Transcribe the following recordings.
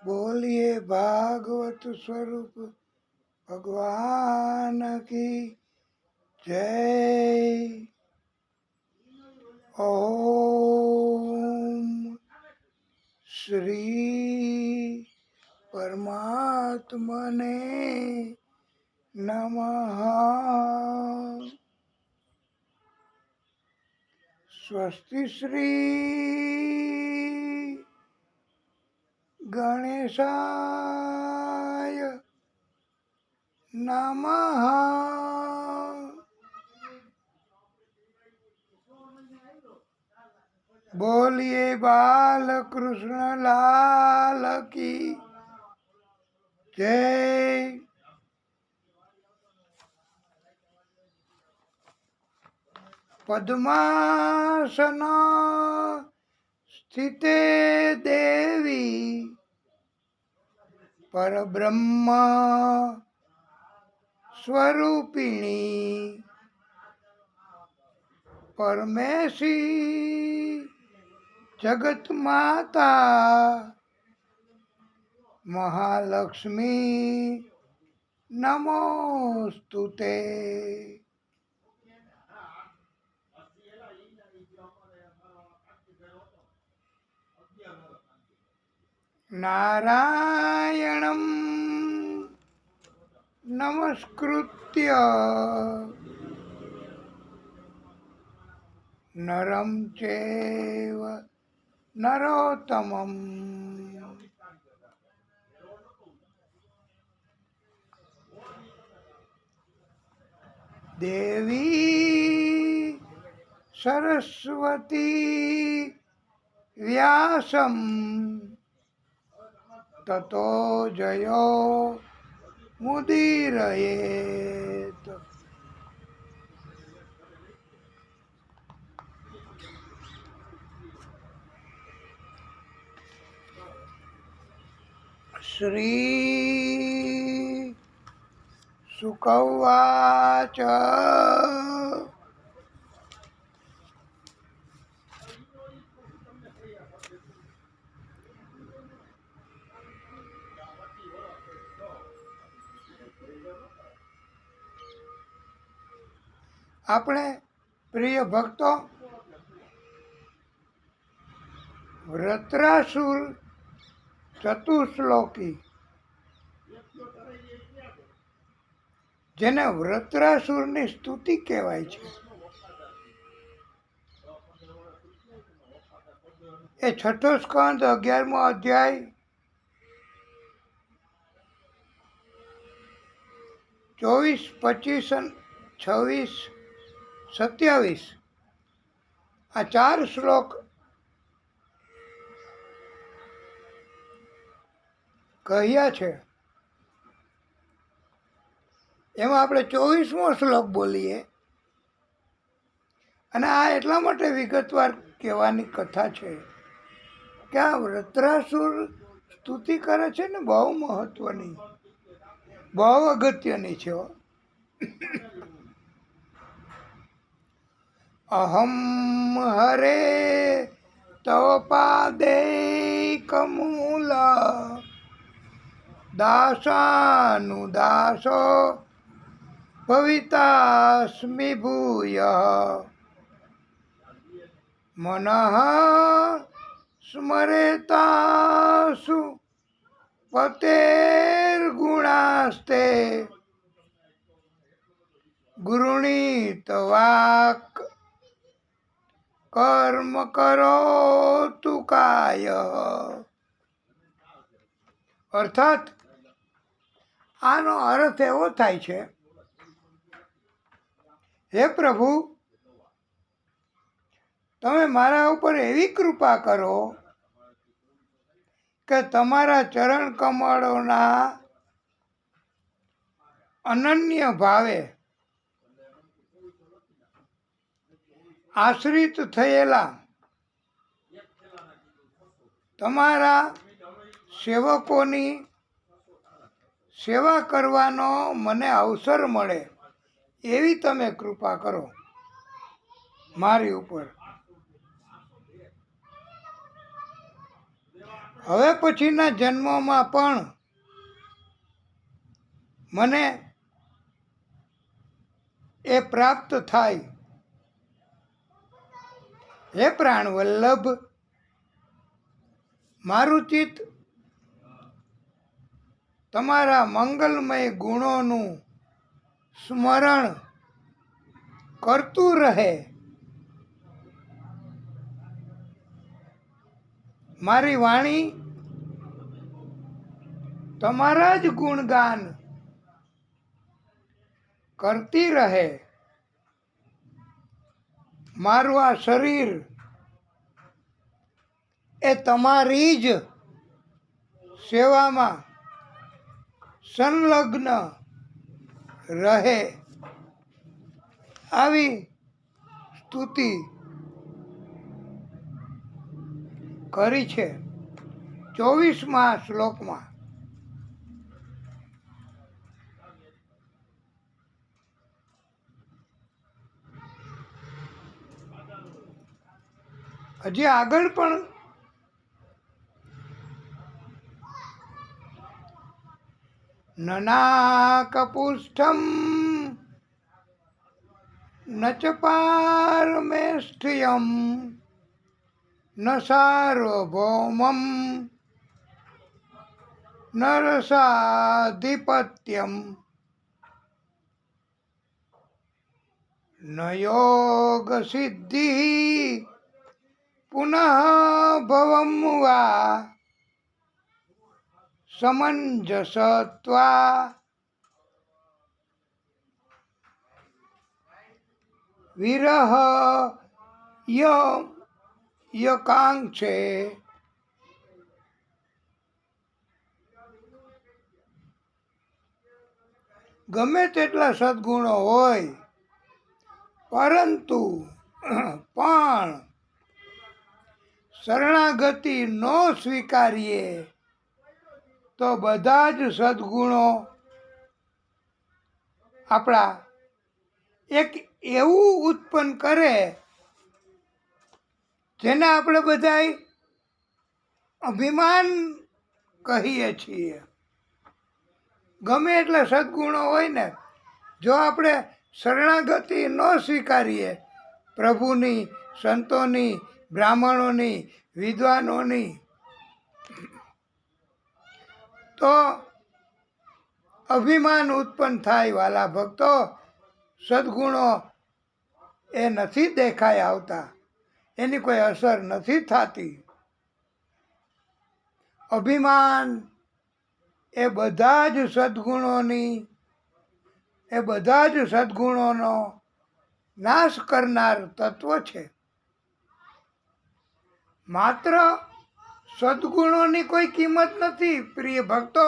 बोलिए भागवत स्वरूप भगवान की जय। ओम श्री परमात्मने नमः। स्वस्ति श्री गणेशाय नमः। बोलिए बाल कृष्ण लाल की जय। पद्मासन स्थिते देवी परब्रह्म स्वरूपिणी परमेशी जगत माता महालक्ष्मी नमोस्तुते। नारायणं नमस्कृत्य नरं चैव नरोत्तमम् देवी सरस्वती व्यासं ततो जयो मुदीरयेत्। श्री शुक उवाच આપણે પ્રિય ભક્તો વૃત્રાસુર ચતુશ્લોકી જેને વૃત્રાસુરની સ્તુતિ કહેવાય છે એ છઠ્ઠો સ્કંદ 11મો અધ્યાય 24, 25, 26, 27 આ 4 શ્લોક કહ્યા છે. એમાં આપણે 24મો શ્લોક બોલીએ અને આ એટલા માટે વિગતવાર કહેવાની કથા છે કે આ વૃત્રાસુર સ્તુતિ કરે છે ને બહુ મહત્વની, બહુ અગત્યની છે. અહમ હરે તવ પાદે કમૂલ દાસાનુદાસો ભવિતાસ્મિ ભૂય મનઃ સ્મરેતાસુ પતેર્ગુણાસ્તે ગૃણીત વાક કર્મ કરોતુ કાય. અર્થાત આનો અર્થ એવો થાય છે, હે પ્રભુ તમે મારા ઉપર એવી કૃપા કરો કે તમારા ચરણ કમળોના અનન્ય ભાવે આશ્રિત થયેલા તમારા સેવકોની સેવા કરવાનો મને અવસર મળે એવી તમે કૃપા કરો મારી ઉપર. હવે પછીના જન્મોમાં પણ મને એ પ્રાપ્ત થાય. હે પ્રાણ વલ્લભ, મારું ચિત્ત તમારા મંગલમય ગુણોનું સ્મરણ કરતું રહે. મારી વાણી તમારા જ ગુણગાન કરતી રહે. મારું આ શરીર એ તમારી જ સેવામાં સંલગ્ન રહે. આવી સ્તુતિ કરી છે 24મા શ્લોકમાં. હજી આગળ પણ નનાકપુષ્ઠમ ન ચ પારમેષ્ઠિયમ ન સાર્વભૌમમ ન રસાધિપત્યમ ન યોગ સિદ્ધિ પુનઃ ભવમ વા સમંજસત્વા વિરહ યકાંક્ષે. ગમે તેટલા સદ્ગુણો હોય પરંતુ પણ શરણાગતિ ન સ્વીકારીએ તો બધા જ સદ્ગુણો આપણા એક એવું ઉત્પન્ન કરે જેને આપણે બધાય અભિમાન કહીએ છીએ. ગમે એટલા સદ્ગુણો હોય ને, જો આપણે શરણાગતિ ન સ્વીકારીએ પ્રભુની, સંતોની, બ્રાહ્મણોની, વિદ્વાનોની, તો અભિમાન ઉત્પન્ન થાય. વાલા ભક્તો, સદ્ગુણો એ નથી દેખાઈ આવતા, એની કોઈ અસર નથી થતી. અભિમાન એ બધા જ સદ્ગુણોનો નાશ કરનાર તત્વ છે. માત્ર સદ્ગુણોની કોઈ કિંમત નથી પ્રિય ભક્તો.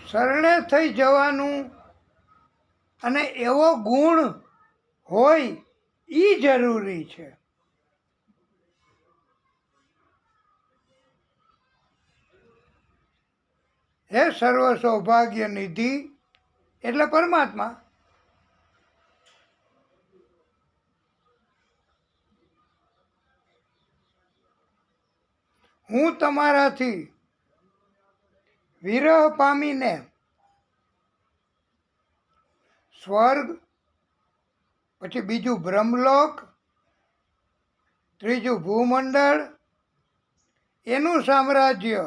શરણે થઈ જવાનું અને એવો ગુણ હોય એ જરૂરી છે. હે સર્વ સૌભાગ્ય નિધિ એટલે પરમાત્મા, હું તમારાથી વિરહ પામીને સ્વર્ગ, પછી બીજું બ્રહ્મલોક, ત્રીજું ભૂમંડળ, એનું સામ્રાજ્ય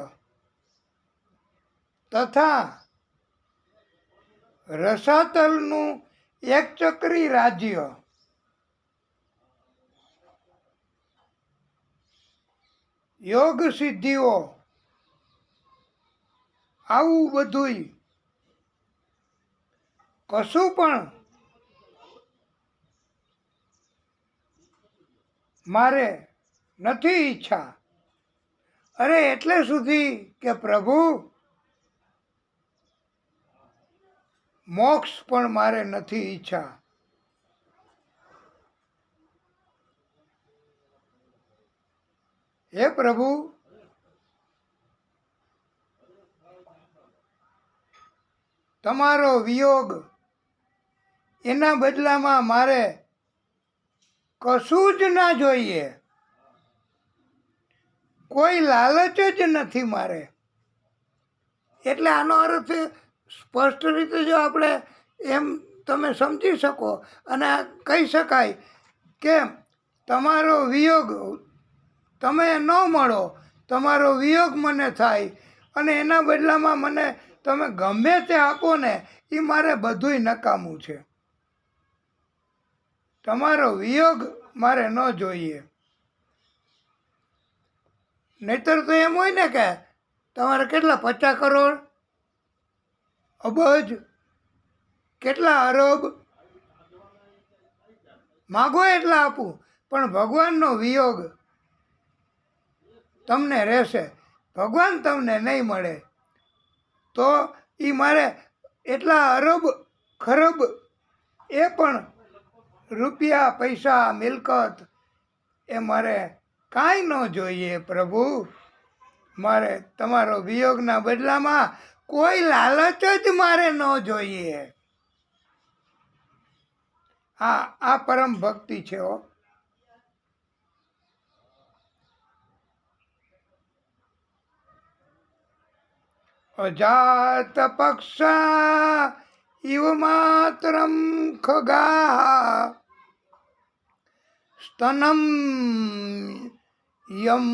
તથા રસાતલનું એકચક્રી રાજ્ય, યોગ સિદ્ધિઓ, આવું બધુંય કશું પણ મારે નથી ઈચ્છા. અરે એટલે સુધી કે પ્રભુ, મોક્ષ પણ મારે નથી ઈચ્છા. હે પ્રભુ, તમારો વિયોગ એના બદલામાં મારે કશું જ ના જોઈએ. કોઈ લાલચ જ નથી મારે. એટલે આનો અર્થ સ્પષ્ટ રીતે જો આપણે એમ તમે સમજી શકો અને કહી શકાય કે તમારો વિયોગ, તમે ન મળો, તમારો વિયોગ મને થાય અને એના બદલામાં મને તમે ગમે તે આપો ને એ મારે બધુંય નકામું છે. તમારો વિયોગ મારે ન જોઈએ. નહીતર તો એમ હોય ને કે તમારે કેટલા 50 કરોડ, અબજ, કેટલા અરબ માગો એટલા આપું, પણ ભગવાનનો વિયોગ તમને રહેશે, ભગવાન તમને નહીં મળે. તો એ મારે એટલા અરબ ખરબ એ પણ રૂપિયા પૈસા મિલકત એ મારે કાંઈ ન જોઈએ પ્રભુ. મારે તમારો વિયોગના બદલામાં કોઈ લાલચ જ મારે ન જોઈએ. આ પરમ ભક્તિ છે હો. અજાત પક્ષા ઇવ માતરમ ખગા સ્તનમ યમ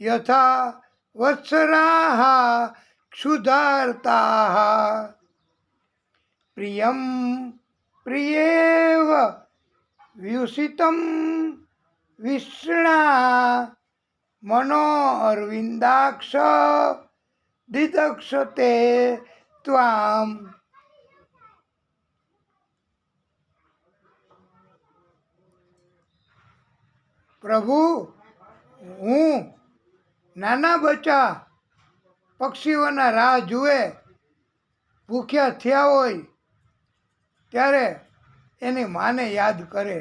યથા વત્સરાહ ક્ષુધાર્તાઃ પ્રિયમ પ્રિયેવ વ્યુષિતમ વિષ્ણા મનો અરવિંદાક્ષ દિદક્ષતે ત્વામ. પ્રભુ, હું નાના બચ્ચા પક્ષીઓના રાહ જુએ ભૂખ્યા થયા હોય ત્યારે એની માને યાદ કરે.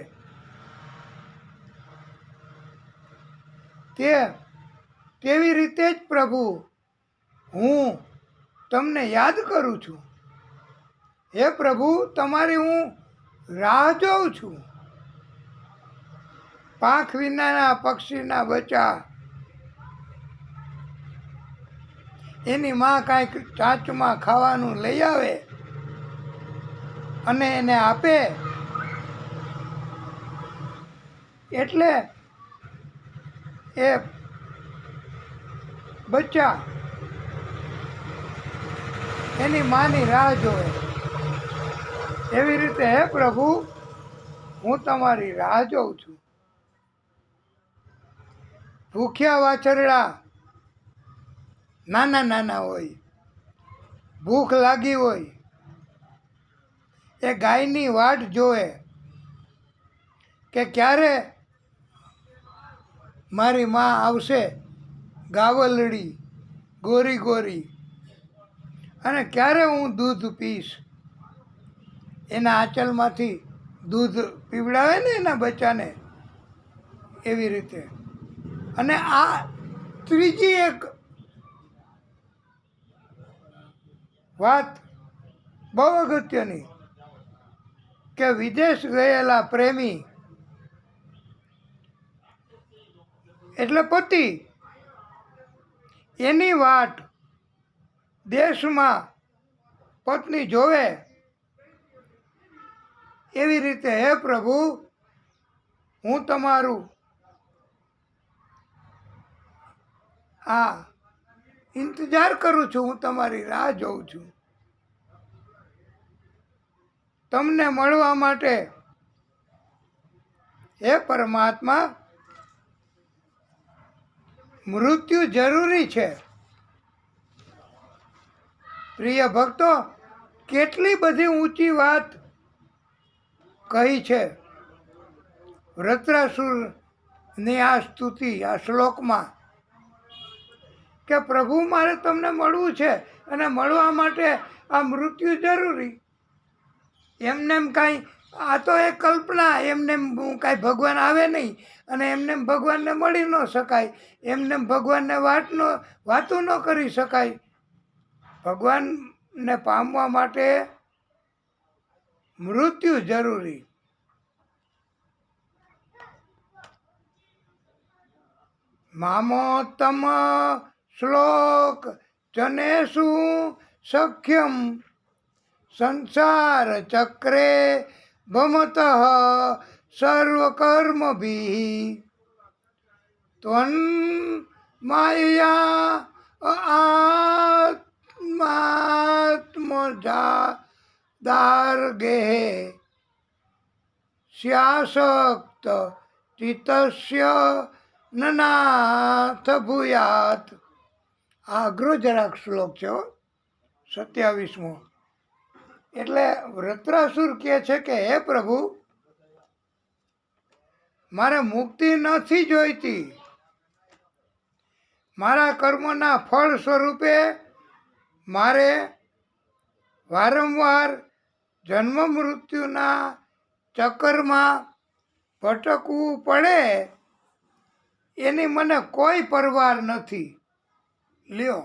તેવી રીતે જ પ્રભુ હું તમને યાદ કરું છું. હે પ્રભુ, તમારી હું રાહ જોઉં છું. પાંખ વિનાના પક્ષીના બચ્ચા એની માં કાંઈક ચાંચમાં ખાવાનું લઈ આવે અને એને આપે એટલે એ બચ્ચા એની માની રાહ જોવે. એવી રીતે હે પ્રભુ, હું તમારી રાહ જોઉં છું. ભૂખ્યા વાછરડા નાના નાના હોય, ભૂખ લાગી હોય, એ ગાયની વાટ જોવે કે ક્યારે મારી માં આવશે, ગાવલડી ગોરી ગોરી, અને ક્યારે હું દૂધ પીશ. એના આંચલમાંથી દૂધ પીવડાવે ને એના બચ્ચાને, એવી રીતે. અને આ ત્રીજી એક વાત બહુ અગત્યની કે વિદેશ ગયેલા પ્રેમી એટલે પતિ, એની વાટ દેશમાં પત્ની જોવે. એવી રીતે હે પ્રભુ, હું તમારું આ ઇંતજાર કરું છું, હું તમારી રાહ જોઉં છું. તમને મળવા માટે હે પરમાત્મા, મૃત્યુ જરૂરી છે. પ્રિય ભક્તો, કેટલી બધી ઊંચી વાત કહી છે વૃત્રાસુરની આ સ્તુતિ, આ શ્લોકમાં, કે પ્રભુ મારે તમને મળવું છે અને મળવા માટે આ મૃત્યુ જરૂરી. એમને કાંઈ, આ તો એક કલ્પના, એમને કાંઈ ભગવાન આવે નહીં અને એમને ભગવાનને મળી ન શકાય, એમને ભગવાનને વાતો ન કરી શકાય. ભગવાનને પામવા માટે મૃત્યુ જરૂરી. મામોત્તમ શ્લોક જનેષુ સખ્યમ સંસાર ચક્રે ભમત સર્વકર્મભિઃ ત્વન્ માયા આત્માત્મજાદાર્ગે સ્યાસક્ત ચિત્તસ્ય નનાથ ભૂયાત. આ અઘરો જરાક શ્લોક છે 27મો. એટલે વૃત્રાસુર કહે છે કે હે પ્રભુ, મારે મુક્તિ નથી જોઈતી. મારા કર્મોના ફળ સ્વરૂપે મારે વારંવાર જન્મ મૃત્યુના ચક્કરમાં ભટકવું પડે એની મને કોઈ પરવાર નથી. લ્યો,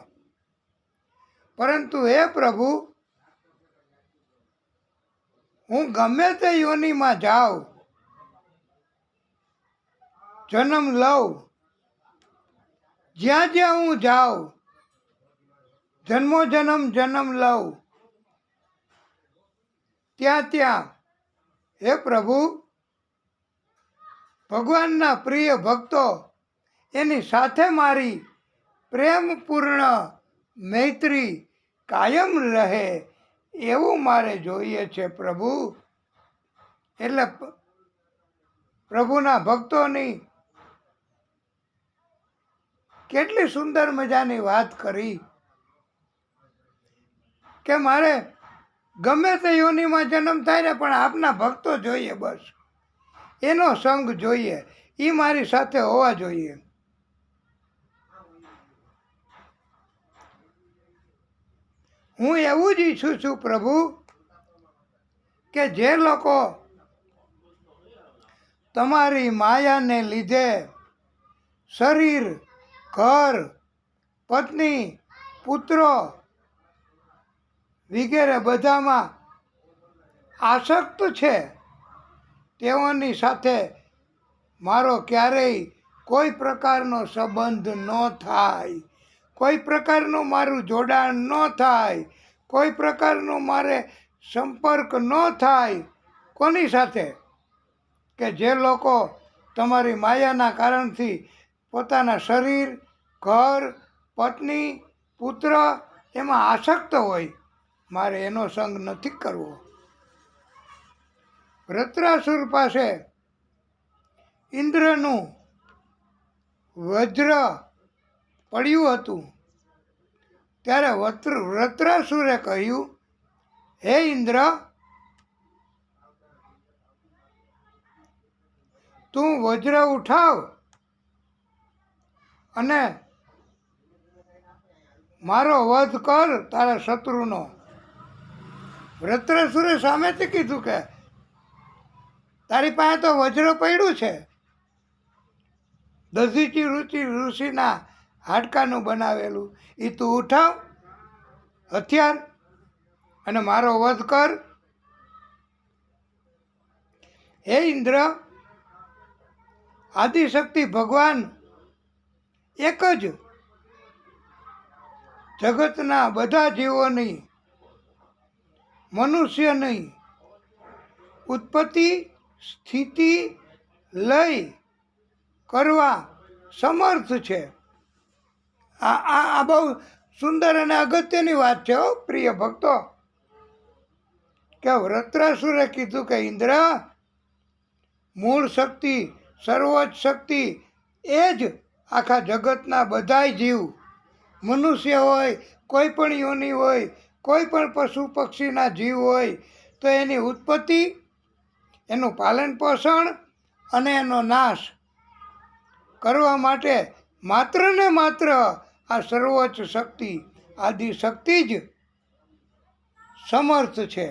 પરંતુ હે પ્રભુ, હું ગમે તે યોનિમાં જાઉં, જન્મ લઉં, જ્યાં જ્યાં હું જાઉં, જન્મ લઉં, ત્યાં ત્યાં હે પ્રભુ, ભગવાનના પ્રિય ભક્તો એની સાથે મારી પ્રેમપૂર્ણ મૈત્રી કાયમ રહે એવું મારે જોઈએ છે પ્રભુ. એટલે પ્રભુના ભક્તોની કેટલી સુંદર મજાની વાત કરી કે મારે ગમે તે યોનિમાં જન્મ થાય ને પણ આપના ભક્તો જોઈએ, બસ એનો સંગ જોઈએ, એ મારી સાથે હોવા જોઈએ. હું એવું જ ઈચ્છું છું પ્રભુ કે જે લોકો તમારી માયાને લીધે શરીર, ઘર, પત્ની, પુત્રો વગેરે બધામાં આસક્ત છે, તેઓની સાથે મારો ક્યારેય કોઈ પ્રકારનો સંબંધ ન થાય, કોઈ પ્રકારનું મારું જોડાણ ન થાય, કોઈ પ્રકારનો મારે સંપર્ક ન થાય. કોની સાથે? કે જે લોકો તમારી માયાના કારણથી પોતાના શરીર, ઘર, પત્ની, પુત્ર એમાં આસક્ત હોય, મારે એનો સંગ નથી કરવો. વૃત્રાસુર પાસે ઇન્દ્રનું વજ્ર પડ્યું હતું. ત્યારે વૃત્રાસુરે કહ્યું, હે ઇન્દ્ર, તું વજ્ર ઉઠાવ અને મારો વધ કર તારા શત્રુનો. વૃત્રાસુરે સામેથી કીધું કે તારી પાસે તો વજ્ર પડ્યું છે, દધીચી ઋષિના હાડકાનું બનાવેલું, એ તું ઉઠાવ હથિયાર અને મારો વધ કર. હે ઇન્દ્ર, આદિશક્તિ ભગવાન એક જ જગતના બધા જીવોની, મનુષ્યની ઉત્પત્તિ, સ્થિતિ, લય કરવા સમર્થ છે. આ બહુ સુંદર અને અગત્યની વાત છે પ્રિય ભક્તો, કે વૃત્રાસુરે કીધું કે ઇન્દ્ર, મૂળ શક્તિ, સર્વોચ્ચ શક્તિ એ જ આખા જગતના બધાય જીવ, મનુષ્ય હોય, કોઈ પણ યોનિ હોય, કોઈ પણ પશુ પક્ષીના જીવ હોય, તો એની ઉત્પત્તિ, એનું પાલન પોષણ અને એનો નાશ કરવા માટે માત્ર ને માત્ર આ સર્વોચ્ચ શક્તિ, આદિશક્તિ જ સમર્થ છે.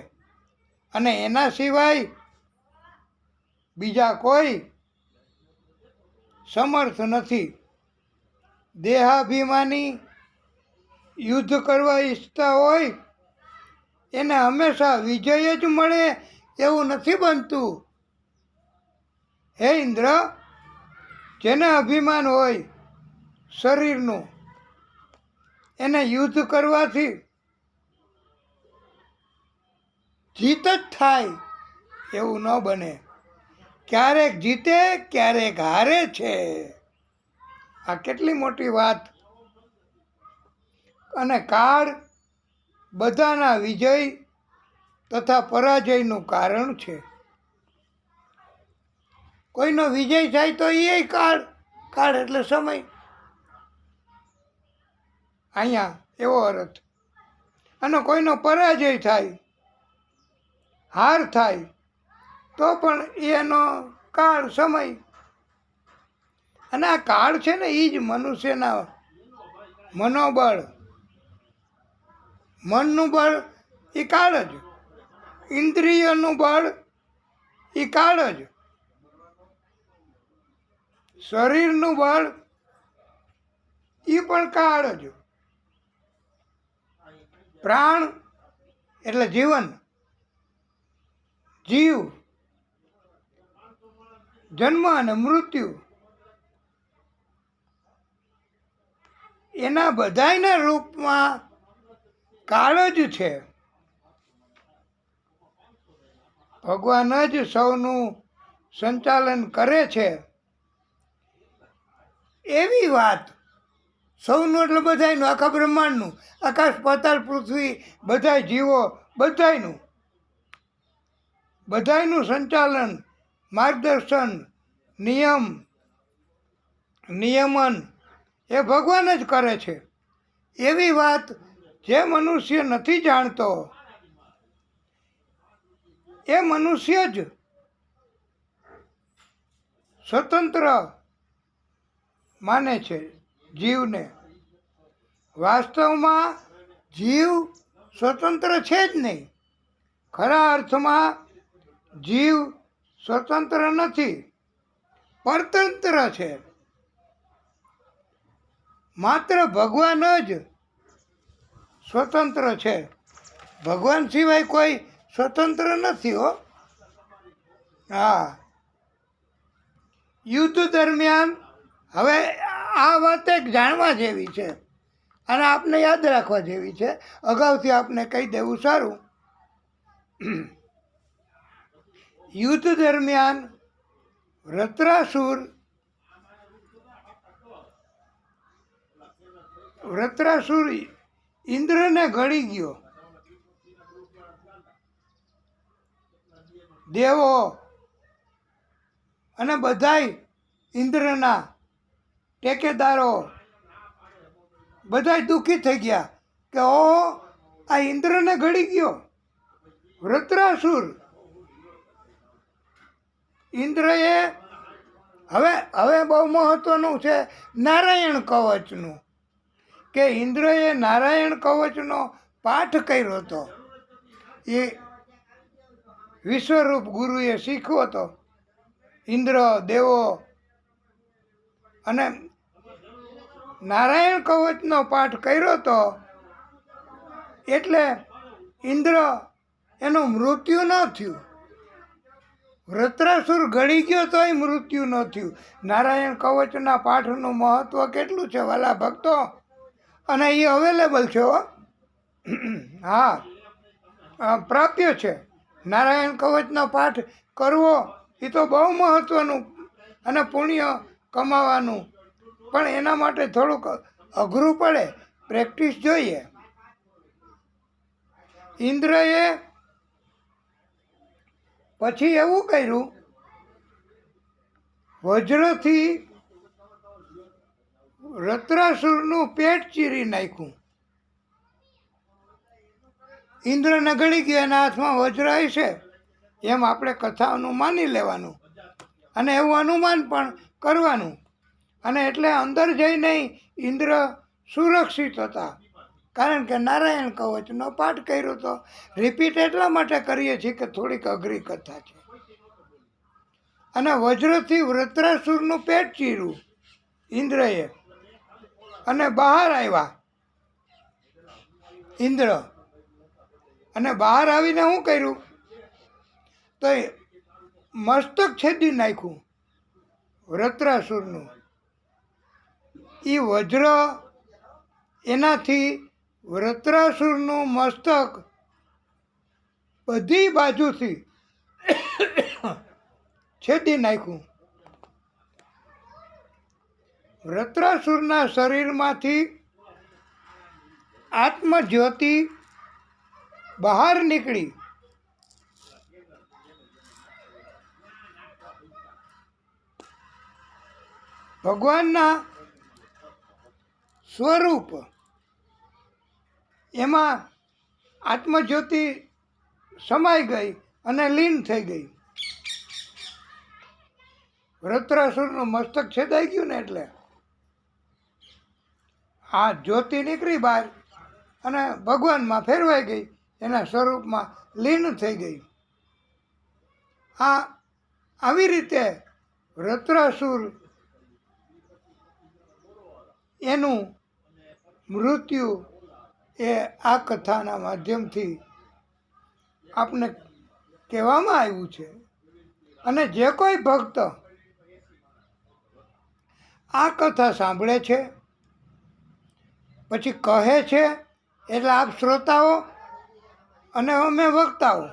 અને એના સિવાય બીજા કોઈ સમર્થ નથી. દેહાભિમાની યુદ્ધ કરવા ઈચ્છતા હોય એને હંમેશા વિજય જ મળે એવું નથી બનતું. હે ઇન્દ્ર, જેને અભિમાન હોય શરીરનું, એને યુદ્ધ કરવાથી જીત જ થાય એવું ન બને. ક્યારેક જીતે, ક્યારેક હારે છે. આ કેટલી મોટી વાત. અને કાળ બધાના વિજય તથા પરાજયનું કારણ છે. કોઈનો વિજય થાય તો એ કાળ, કાળ એટલે સમય, અહીંયા એવો અર્થ. અને કોઈનો પરાજય થાય, હાર થાય તો પણ એનો કાળ, સમય. અને આ કાળ છે ને એ જ મનુષ્યના મનોબળ, મનનું બળ એ કાળ જ, ઇન્દ્રિયનું બળ એ કાળ જ, શરીરનું બળ એ પણ કાળ જ. પ્રાણ એટલે જીવન, જીવ, જન્મ અને મૃત્યુ, એના બધાયના રૂપમાં કાળ જ છે. ભગવાન જ સૌનું સંચાલન કરે છે એવી વાત. સૌનું એટલે બધાયનું, આખા બ્રહ્માંડનું, આકાશ પાતાળ પૃથ્વી, બધાય જીવો, બધાયનું સંચાલન, માર્ગદર્શન, નિયમન એ ભગવાન જ કરે છે. એવી વાત જે મનુષ્ય નથી જાણતો એ મનુષ્ય જ સ્વતંત્ર માને છે જીવને. વાસ્તવમાં જીવ સ્વતંત્ર છે જ નહીં. ખરા અર્થમાં જીવ સ્વતંત્ર નથી, પરતંત્ર છે. માત્ર ભગવાન જ સ્વતંત્ર છે. ભગવાન સિવાય કોઈ સ્વતંત્ર નથી હો. હા, યુદ્ધ દરમિયાન, હવે આ વાત એક જાણવા જેવી છે અને આપને યાદ રાખવા જેવી છે. અગાઉથી આપને કહી દેવું સારું. યુદ્ધ દરમિયાન વૃત્રાસુર ઇન્દ્રને ગળી ગયો. દેવો અને બધાય ઇન્દ્રના ટેકેદારો બધાય દુઃખી થઈ ગયા કે ઓહો, આ ઇન્દ્રને ગળી ગયો વૃત્રાસુર. ઇન્દ્રએ હવે બહુ મહત્વનું છે નારાયણ કવચનું, કે ઇન્દ્રએ નારાયણ કવચનો પાઠ કર્યો હતો. એ વિશ્વરૂપ ગુરુએ શીખ્યો હતો. ઇન્દ્ર, દેવો અને નારાયણ કવચનો પાઠ કર્યો હતો એટલે ઇન્દ્ર એનું મૃત્યુ ન થયું. વૃત્રાસુર ગળી ગયો તોય મૃત્યુ ન થયું. નારાયણ કવચના પાઠનું મહત્વ કેટલું છે વાલા ભક્તો. અને એ અવેલેબલ છે હો. હા, પ્રાપ્ય છે. નારાયણ કવચનો પાઠ કરવો એ તો બહુ મહત્વનું અને પુણ્ય કમાવાનું, પણ એના માટે થોડુંક અઘરું પડે, પ્રેક્ટિસ જોઈએ. ઇન્દ્રએ પછી એવું કર્યું, વજ્રથી વૃત્રાસુરનું પેટ ચીરી નાખ્યું. ઇન્દ્રને ગળી ગયો, એના હાથમાં વજ્ર હશે એમ આપણે કથાઓનું માની લેવાનું અને એવું અનુમાન પણ કરવાનું. અને એટલે અંદર જઈને ઇન્દ્ર સુરક્ષિત હતા, કારણ કે નારાયણ કવચનો પાઠ કર્યો હતો. રિપીટ એટલા માટે કરીએ છીએ કે થોડીક અઘરી કથા છે. અને વજ્રથી વૃત્રાસુરનું પેટ ચીર્યું ઇન્દ્રએ, અને બહાર આવ્યા ઇન્દ્ર. અને બહાર આવીને શું કર્યું, તો મસ્તક છેદી નાખ્યું વૃત્રાસુરનું. એ વજ્ર એનાથી વૃત્રાસુરનું મસ્તક બધી બાજુથી છેદી નાખ્યું. વૃત્રાસુરના શરીરમાંથી આત્મજ્યોતિ બહાર નીકળી ભગવાનના સ્વરૂપ એમાં આત્મજ્યોતિ સમાઈ ગઈ અને લીન થઈ ગઈ. વૃત્રાસુરનું મસ્તક છેદાઈ ગયું ને એટલે આ જ્યોતિ નીકળી બહાર અને ભગવાનમાં ફેરવાઈ ગઈ, એના સ્વરૂપમાં લીન થઈ ગઈ. આવી રીતે વૃત્રાસુર એનું મૃત્યુ એ આ કથાના માધ્યમથી આપને કહેવામાં આવ્યું છે. અને જે કોઈ ભક્ત આ કથા સાંભળે છે પછી કહે છે, એટલે આપ શ્રોતાઓ અને અમે વક્તાઓ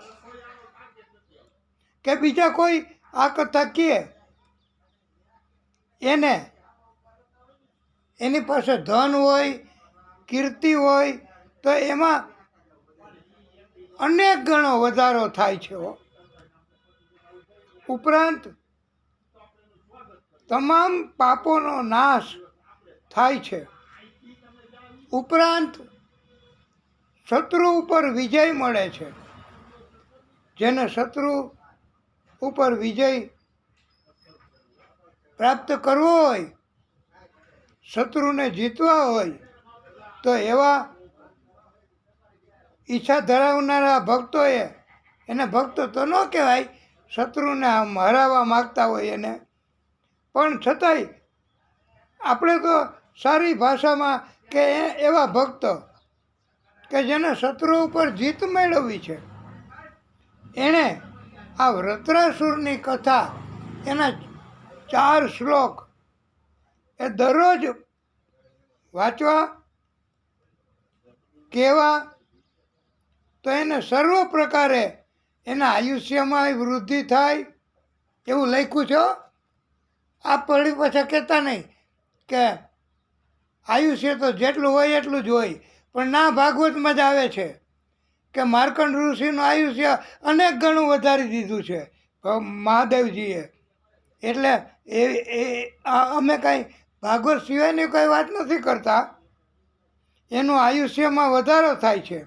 કે બીજા કોઈ આ કથા કહે એને એની પાસે ધન હોય, કીર્તિ હોય તો એમાં અનેક ગણો વધારો થાય છે. ઉપરાંત તમામ પાપોનો નાશ થાય છે. ઉપરાંત શત્રુ ઉપર વિજય મળે છે. જેને શત્રુ ઉપર વિજય પ્રાપ્ત કરવો હોય, શત્રુને જીતવા હોય તો એવા ઈચ્છા ધરાવનારા ભક્તોએ, એને ભક્તો તો ન કહેવાય, શત્રુને આમ હરાવવા માગતા હોય એને, પણ છતાંય આપણે તો સારી ભાષામાં કે એવા ભક્ત કે જેને શત્રુ ઉપર જીત મેળવવી છે, એણે આ વૃત્રાસુરની કથા એના 4 શ્લોક એ દરરોજ વાંચવા, કહેવા તો એને સર્વ પ્રકારે એના આયુષ્યમાં વૃદ્ધિ થાય એવું લખ્યું છે. આ પડી પાછા કહેતા નહીં કે આયુષ્ય તો જેટલું હોય એટલું જ હોય, પણ ના, ભાગવતમાં જ આવે છે કે માર્કંડ ઋષિનું આયુષ્ય અનેક ગણું વધારી દીધું છે મહાદેવજીએ. એટલે અમે કાંઈ ભાગવત સિવાયની કોઈ વાત નથી કરતા, એનું આયુષ્યમાં વધારો થાય છે.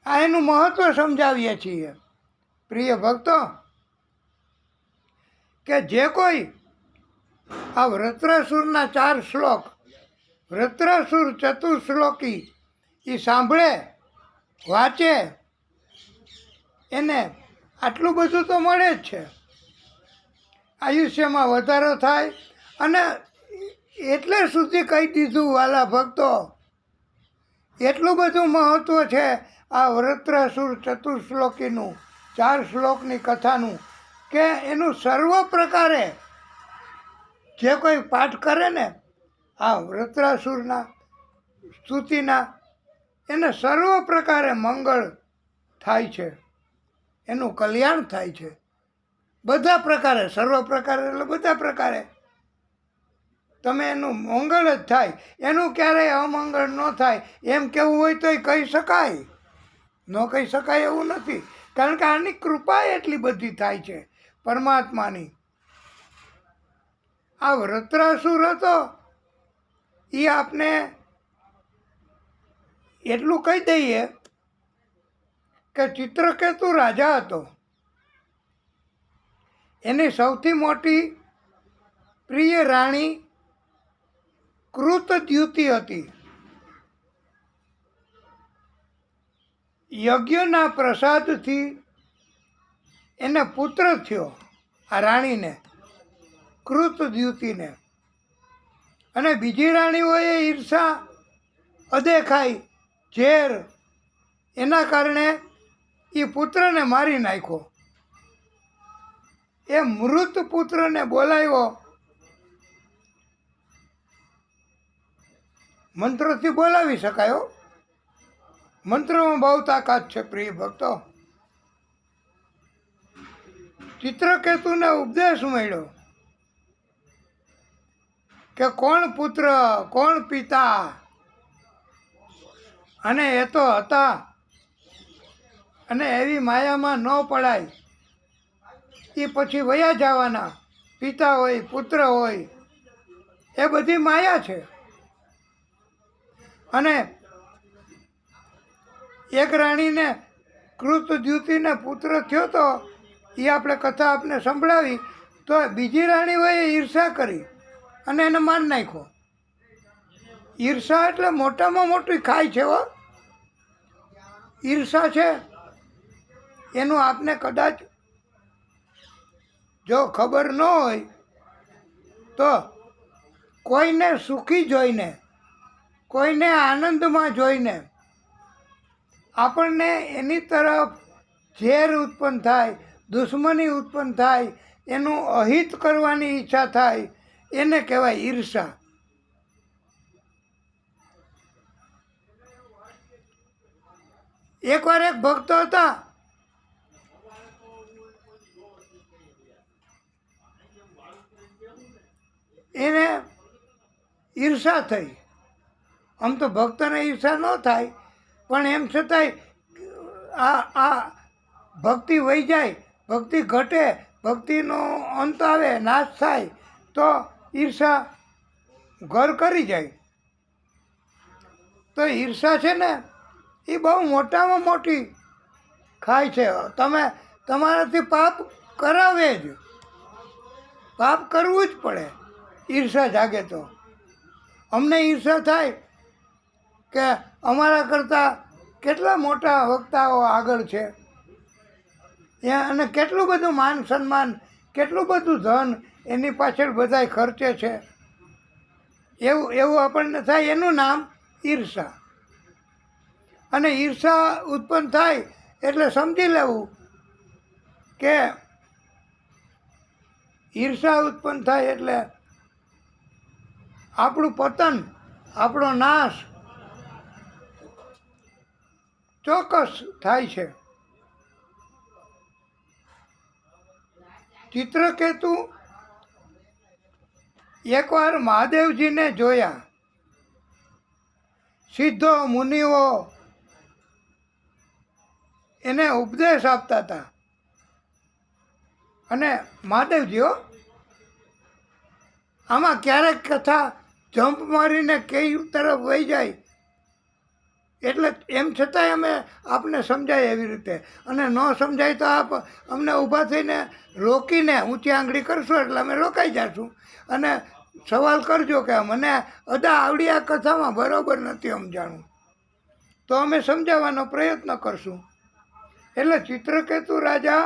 આ એનું મહત્ત્વ સમજાવીએ છીએ. પ્રિય ભક્તો, કે જે કોઈ આ વૃત્રાસુરના 4 શ્લોક, વૃત્રાસુર ચતુશ્લોકી એ સાંભળે, વાંચે, એને આટલું બધું તો મળે જ છે. આયુષ્યમાં વધારો થાય. અને એટલે સુધી કહી દીધું વાલા ભક્તો, એટલું બધું મહત્ત્વ છે આ વૃત્રાસુર ચતુશ્લોકીનું, 4 શ્લોકની કથાનું, કે એનું સર્વ પ્રકારે જે કોઈ પાઠ કરે ને આ વૃત્રાસુરના સ્તુતિના, એને સર્વ પ્રકારે મંગળ થાય છે, એનું કલ્યાણ થાય છે. બધા પ્રકારે, સર્વ પ્રકારે એટલે બધા પ્રકારે તમે એનું મંગળ જ થાય, એનું ક્યારેય અમંગળ ન થાય એમ કહેવું હોય તોય કહી શકાય, ન કહી શકાય એવું નથી. કારણ કે આની કૃપા એટલી બધી થાય છે પરમાત્માની. આ વૃત્રાસુર હતો એ આપને એટલું કહી દઈએ કે ચિત્રકેતુ રાજા હતો. એની સૌથી મોટી પ્રિય રાણી કૃતદ્યુતિ હતી. યજ્ઞના પ્રસાદથી એને પુત્ર થયો, આ રાણીને, કૃતદ્યુતિને. અને બીજી રાણીઓએ ઈર્ષા, અદેખાઈ, ઝેર, એના કારણે એ પુત્રને મારી નાખ્યો. એ મૃત પુત્રને બોલાવ્યો મંત્રોથી બોલાવી શકાય હો. મંત્રમાં બહુ તાકાત છે પ્રિય ભક્તો. ચિત્રકેતુને ઉપદેશ મળ્યો કે કોણ પુત્ર કોણ પિતા, અને એ તો હતા. અને એવી માયામાં ન પડાય. એ પછી વયા જવાના. પિતા હોય પુત્ર હોય એ બધી માયા છે. અને એક રાણીને કૃતદ્યુતિને પુત્ર થયો તો એ આપણે કથા આપને સંભળાવી. તો બીજી રાણી હોય ઈર્ષા કરી અને એને માર નાખ્યો. ઈર્ષા એટલે મોટામાં મોટી ખાય છે હો. ઈર્ષા છે એનું આપને કદાચ જો ખબર ન હોય તો કોઈને સુખી જોઈને, કોઈને આનંદમાં જોઈને આપણને એની તરફ ઝેર ઉત્પન્ન થાય, દુશ્મની ઉત્પન્ન થાય, એનું અહિત કરવાની ઈચ્છા થાય, એને કહેવાય ઈર્ષા. એકવાર એક ભક્ત હતા, એને ઈર્ષા થઈ. આમ તો ભક્તને ઈર્ષા ન થાય, પણ એમ છતાંય આ ભક્તિ વહી જાય, ભક્તિ ઘટે, ભક્તિનો અંત આવે, નાશ થાય તો ઈર્ષા ઘર કરી જાય. તો ઈર્ષા છે ને એ બહુ મોટામાં મોટી ખાય છે. તમે તમારાથી પાપ કરાવે જ, પાપ કરવું જ પડે. ઈર્ષા જાગે તો અમને ઈર્ષા થાય કે અમારા કરતાં કેટલા મોટા વક્તાઓ આગળ છે, અને કેટલું બધું માન સન્માન, કેટલું બધું ધન એની પાછળ બધાય ખર્ચે છે. એવું આપણને થાય, એનું નામ ઈર્ષા. અને ઈર્ષા ઉત્પન્ન થાય એટલે સમજી લેવું કે ઈર્ષા ઉત્પન્ન થાય એટલે આપણું પતન, આપણો નાશ ચોક્કસ થાય છે. ચિત્રકેતુ એકવાર મહાદેવજીને જોયા. સિદ્ધો મુનિઓ એને ઉપદેશ આપતા હતા. અને મહાદેવજીઓ આમાં ક્યારેક કથા જમ્પ મારીને કઈ તરફ વહી જાય, એટલે એમ છતાંય અમે આપને સમજાય એવી રીતે. અને ન સમજાય તો આપ અમને ઊભા થઈને રોકીને ઊંચી આંગળી કરશો એટલે અમે રોકાઈ જઈશું. અને સવાલ કરજો કે મને અદા આવડી આ કથામાં બરાબર નથી સમજાણું, તો અમે સમજાવવાનો પ્રયત્ન કરશું. એટલે ચિત્રકેતુ રાજા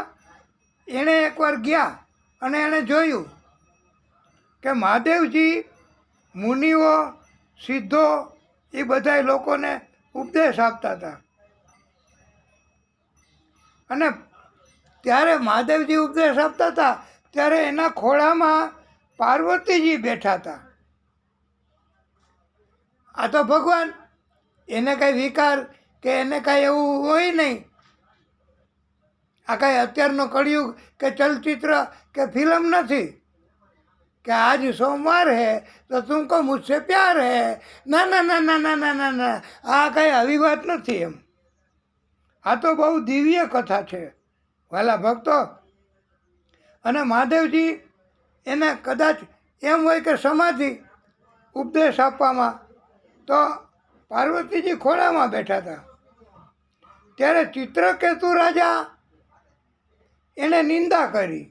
એણે એકવાર ગયા અને એણે જોયું કે મહાદેવજી મુનિઓ, સિદ્ધો એ બધાય લોકોને ઉપદેશ આપતા હતા. અને ત્યારે મહાદેવજી ઉપદેશ આપતા હતા ત્યારે એના ખોળામાં પાર્વતીજી બેઠા હતા. આ તો ભગવાન, એને કાંઈ વિકાર કે એને કાંઈ એવું હોય નહીં. આ કાંઈ અત્યારનો કળિયુગ કે ચલચિત્ર કે ફિલ્મ નથી કે આજ સોમવાર હે તો તુમકો મુझसे પ્યાર હે. ના ના ના ના ના ના ના ના, આ કાંઈ આવી વાત નથી. એમ આ તો બહુ દિવ્ય કથા છે વાલા ભક્તો. અને મહાદેવજી એને કદાચ એમ હોય કે સમાધિ ઉપદેશ આપવામાં, તો પાર્વતીજી ખોળામાં બેઠા હતા. ત્યારે ચિત્રકેતુ રાજા એણે નિંદા કરી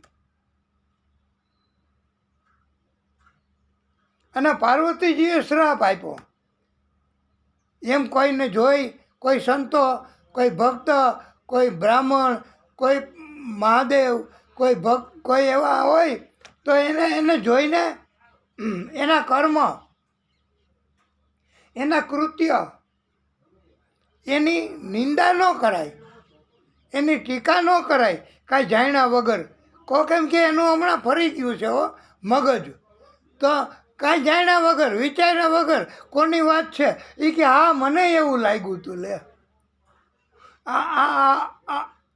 અને પાર્વતીજીએ શ્રાપ આપ્યો. એમ કોઈને જોઈ, કોઈ સંતો, કોઈ ભક્ત, કોઈ બ્રાહ્મણ, કોઈ મહાદેવ, કોઈ ભક્ત, કોઈ એવા હોય તો એને જોઈને એના કર્મ, એના કૃત્ય, એની નિંદા ન કરાય, એની ટીકા ન કરાય કાંઈ જાણ્યા વગર. કોક એમ કે એનું હમણાં ફરી ગયું છે હો મગજ, તો કાંઈ જાણ્યા વગર વિચાર્યા વગર કોની વાત છે એ કે હા મને એવું લાગ્યું તું લે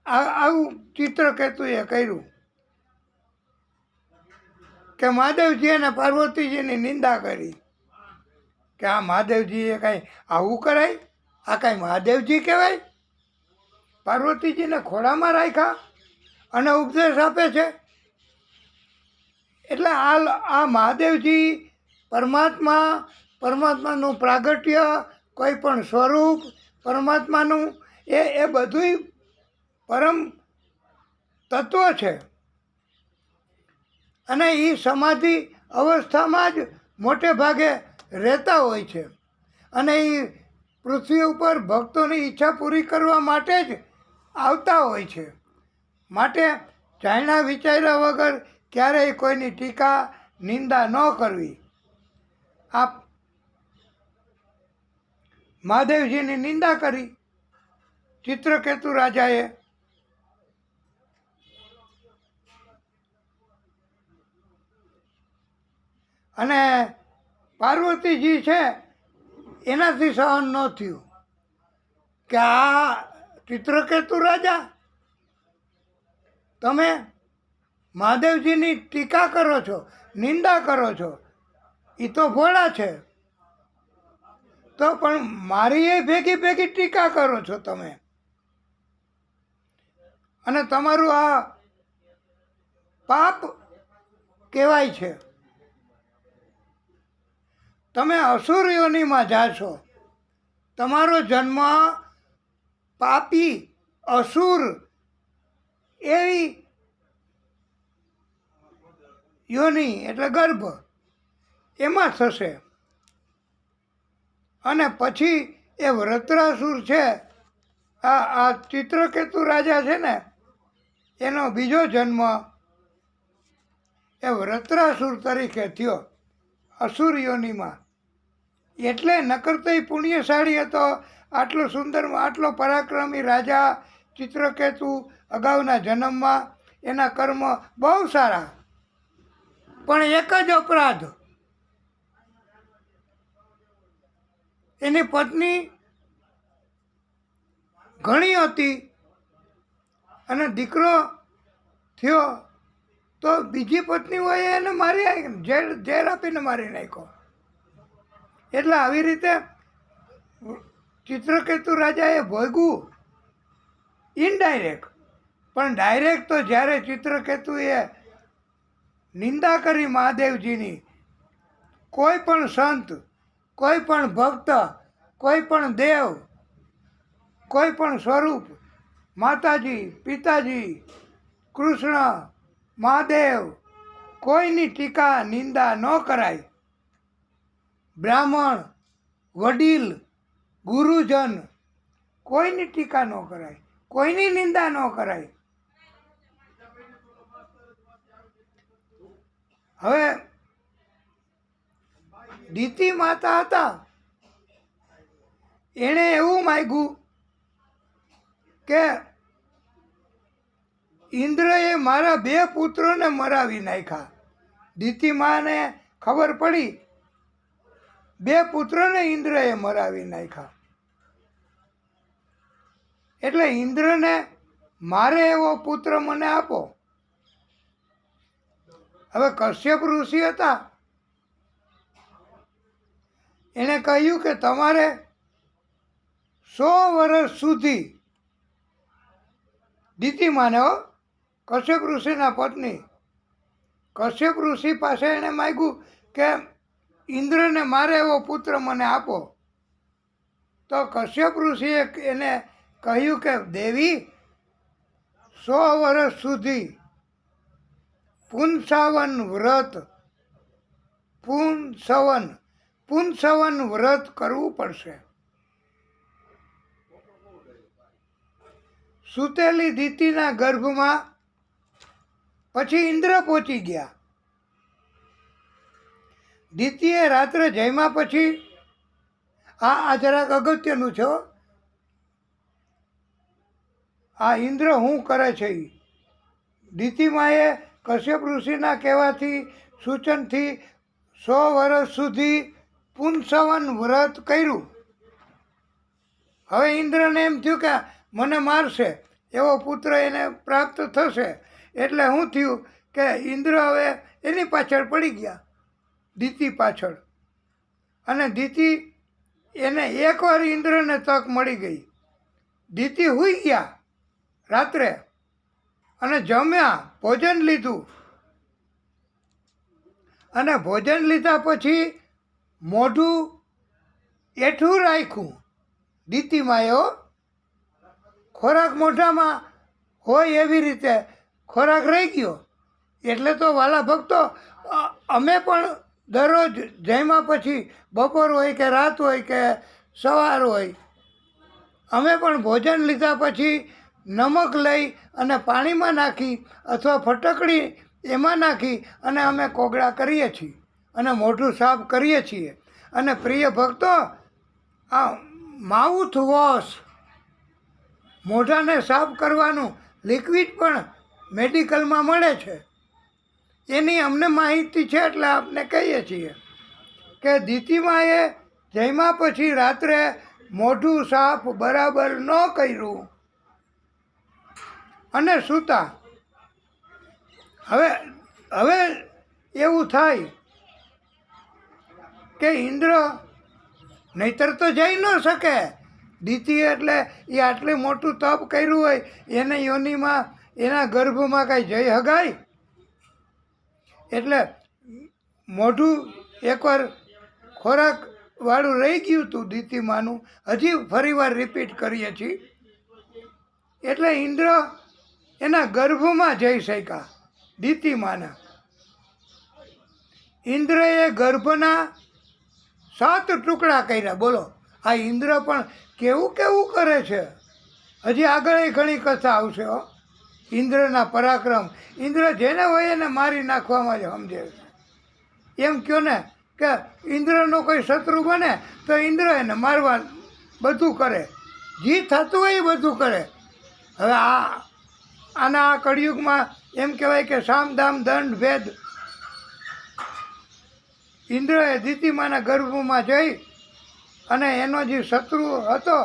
આવું ચિત્રકેતુએ કર્યું કે મહાદેવજી અને પાર્વતીજીની નિંદા કરી કે આ મહાદેવજીએ કાંઈ આવું કરાય, આ કાંઈ મહાદેવજી કહેવાય? પાર્વતીજીને ખોળામાં રાખ્યા અને ઉપદેશ આપે છે. એટલે આ મહાદેવજી પરમાત્માનું પ્રાગટ્ય, કોઈ પણ સ્વરૂપ પરમાત્માનું એ બધુંય પરમ તત્વ છે. અને એ સમાધિ અવસ્થામાં જ મોટે ભાગે રહેતા હોય છે. અને એ પૃથ્વી ઉપર ભક્તોની ઈચ્છા પૂરી કરવા માટે જ આવતા હોય છે. માટે જાણ્યા વિચાર્યા વગર ક્યારેય કોઈની ટીકા નિંદા ન કરવી. આ મહાદેવજીની નિંદા કરી ચિત્રકેતુ રાજાએ. અને પાર્વતીજી છે એનાથી સહન ન થયું કે આ ચિત્રકેતુ રાજા તમે મહાદેવજીની ટીકા કરો છો, નિંદા કરો છો. એ તો ભોળા છે, તો પણ મારી એ ભેગી ભેગી ટીકા કરો છો તમે. અને તમારું આ પાપ કહેવાય છે. તમે અસુર યોનિમાં જાશો. તમારો જન્મ પાપી અસુર એવી યોનિ એટલે ગર્ભ એમાં થશે. અને પછી એ વૃત્રાસુર છે, આ ચિત્રકેતુ રાજા છે ને, એનો બીજો જન્મ એ વૃત્રાસુર તરીકે થયો અસુર યોનિમાં. એટલે નકર તો એ પુણ્યશાળી હતો, આટલો સુંદર, આટલો પરાક્રમી રાજા ચિત્રકેતુ અગાઉના જન્મમાં એના કર્મ બહુ સારા. પણ એક જ અપરાધ, એની પત્ની ઘણી હતી અને દીકરો થયો તો બીજી પત્ની હોય એને મારી ઝેર આપીને મારી નાખ્યો. એટલે આવી રીતે ચિત્રકેતુ રાજાએ ભોગવું ઇનડાયરેક્ટ. પણ ડાયરેક્ટ તો જ્યારે ચિત્રકેતુએ નિંદા કરી મહાદેવજીની, કોઈ પણ સંત, કોઈ પણ ભક્ત, કોઈ પણ દેવ, કોઈ પણ સ્વરૂપ, માતાજી, પિતાજી, કૃષ્ણ, મહાદેવ, કોઈની ટીકા નિંદા ન કરાય. બ્રાહ્મણ, વડીલ, ગુરુજન, કોઈની ટીકા ન કરાય, કોઈની નિંદા ન કરાય. હવે દિતિ માતા હતા, એણે એવું માગ્યું કે ઇન્દ્રએ મારા 2 પુત્રોને મરાવી નાખ્યા. દિતિ માને ખબર પડી 2 પુત્રોને ઇન્દ્રએ મરાવી નાખ્યા. એટલે ઇન્દ્રને મારે એવો પુત્ર મને આપો. હવે કશ્યપ ઋષિ હતા, એણે કહ્યું કે તમારે 100 વર્ષ સુધી, દિતિ માને કશ્યપ ઋષિના પત્ની, કશ્યપ ઋષિ પાસે એણે માગ્યું કે ઇન્દ્રને મારે એવો પુત્ર મને આપો. તો કશ્યપ ઋષિએ એને કહ્યું કે દેવી 100 વર્ષ સુધી પુંસવન વ્રત કરવું પડશે. સૂતેલી દિતિના ગર્ભમાં પછી ઇન્દ્ર પહોંચી ગયા. દિતિએ રાત્રે જમ્યા પછી, આ જરાક અગત્યનું છે. આ ઇન્દ્ર શું કરે છે? દિતિમાએ કશ્યપ ઋષિના કહેવાથી, સૂચનથી 100 વર્ષ સુધી પુંસવન વ્રત કર્યું. હવે ઇન્દ્રને એમ થયું કે મને મારશે, એવો પુત્ર એને પ્રાપ્ત થશે. એટલે શું થયું કે ઇન્દ્ર હવે એની પાછળ પડી ગયા, દિતિ પાછળ. અને દિતિ એને એકવાર ઇન્દ્રને તક મળી ગઈ. દિતિ સૂઈ ગયા રાત્રે અને જમ્યા, ભોજન લીધું. અને ભોજન લીધા પછી મોઢું એઠું રાખ્યું દિતિમાં. એવો ખોરાક મોઢામાં હોય એવી રીતે ખોરાક રહી ગયો. એટલે તો વાલા ભક્તો, અમે પણ દરરોજ જમ્યા પછી બપોર હોય કે રાત હોય કે સવાર હોય, અમે પણ ભોજન લીધા પછી નમક લઈ અને પાણીમાં નાખી અથવા ફટકડી એમાં નાખી અને અમે કોગળા કરીએ છીએ અને મોઢું સાફ કરીએ છીએ. અને પ્રિય ભક્તો, આ માઉથ વોશ, મોઢાને સાફ કરવાનું લિક્વિડ પણ મેડિકલમાં મળે છે. એની અમને માહિતી છે એટલે આપને કહીએ છીએ કે દિતિમાએ જમ્યા પછી રાત્રે મોઢું સાફ બરાબર ન કર્યું અને સૂતા. હવે એવું થાય કે ઇન્દ્ર નહીતર તો જઈ ન શકે. દિતિ એટલે એ આટલું મોટું તપ કર્યું હોય, એને યોનિમાં એના ગર્ભમાં કાંઈ જઈ હગાય? એટલે મોઢું એકવાર ખોરાકવાળું રહી ગયું હતું દિતિમાનું, હજી ફરીવાર રિપીટ કરીએ છીએ. એટલે ઇન્દ્ર એના ગર્ભમાં જઈ શક્યા દિતિમાના. ઇન્દ્રએ ગર્ભના 7 ટુકડા કર્યા. બોલો, આ ઇન્દ્ર પણ કેવું કેવું કરે છે. હજી આગળ ઘણી કથા આવશે હો ઇન્દ્રના પરાક્રમ. ઇન્દ્ર જેને હોય એને મારી નાખવામાં જ સમજે છે. એમ કહો ને કે ઇન્દ્રનો કોઈ શત્રુ બને તો ઇન્દ્ર એને મારવા બધું કરે, જે થતું હોય એ બધું કરે. હવે આના કળિયુગમાં એમ કહેવાય કે સામ દામ દંડ ભેદ. ઇન્દ્રએ દિતિમાના ગર્ભમાં જઈ અને એનો જે શત્રુ હતો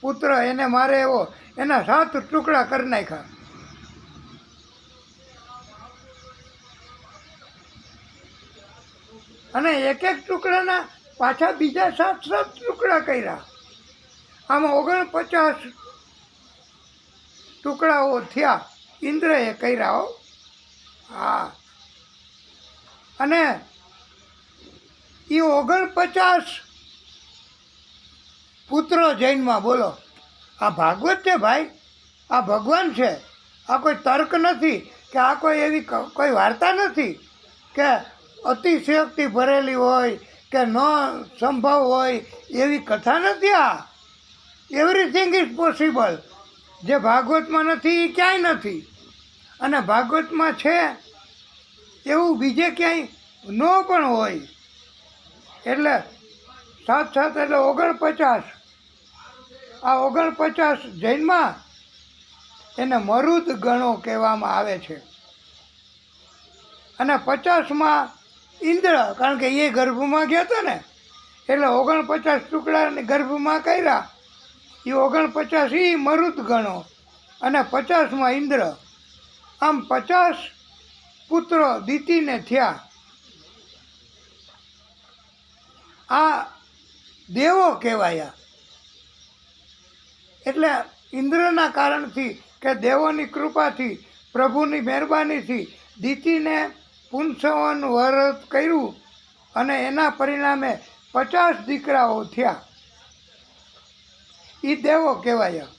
પુત્ર, એને મારે એવો એના 7 ટુકડા કરી નાખ્યા. અને એક ટુકડાના પાછા બીજા 7 ટુકડા કર્યા. આમાં 49 ટુકડાઓ થયા ઇન્દ્રએ કર્યા હો. હા, અને એ 49 પુત્રો જૈનમાં. બોલો, આ ભાગવત છે ભાઈ, આ ભગવાન છે. આ કોઈ તર્ક નથી કે આ કોઈ એવી કોઈ વાર્તા નથી કે અતિશયોક્તિ ભરેલી હોય કે ન સંભવ હોય એવી કથા નથી. આ એવરીથિંગ ઇઝ પોસિબલ. જે ભાગવતમાં નથી એ ક્યાંય નથી, અને ભાગવતમાં છે એવું બીજે ક્યાંય ન પણ હોય. એટલે 7 એટલે 49. આ 49 જૈનમાં એને મરુદ ગણો કહેવામાં આવે છે. અને 50માં ઇન્દ્ર, કારણ કે એ ગર્ભમાં ગયા હતા ને, એટલે 49 ટુકડાને ગર્ભમાં કર્યા. એ 49 એ મરુદ ગણો અને 50માં ઇન્દ્ર. આમ 50 પુત્રો દિતિને થયા. આ દેવો કહેવાયા. એટલે ઇન્દ્રના કારણથી કે દેવોની કૃપાથી, પ્રભુની મહેરબાનીથી દિતિને પુંસવન વ્રત કર્યું અને એના પરિણામે 50 દીકરાઓ થયા. એ દેવો કહેવાયા.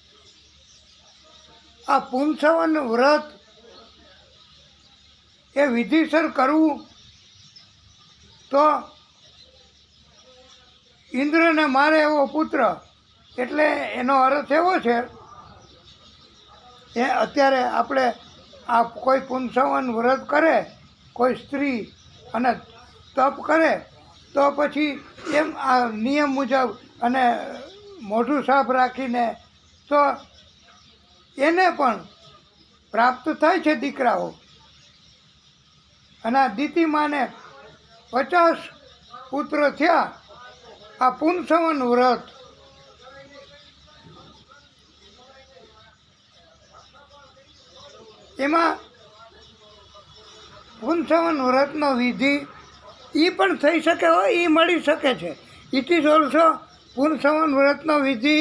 આ પુંસવન વ્રત એ વિધિસર કરવું તો ઇન્દ્રને મારે એવો પુત્ર. એટલે એનો અર્થ એવો છે એ અત્યારે આપણે આ કોઈ પુંસવન વ્રત કરે કોઈ સ્ત્રી અને તપ કરે તો પછી એમ આ નિયમ મુજબ અને મોઢું સાફ રાખીને તો એને પણ પ્રાપ્ત થાય છે દીકરાઓ. અને આ દિતિમાને 50 પુત્ર થયા. આ પુંસવન વ્રત એમાં પુંસવન વ્રતનો વિધિ એ પણ થઈ શકે હોય, એ મળી શકે છે. ઇટ ઇઝ ઓલ્સો પુંસવન વ્રતનો વિધિ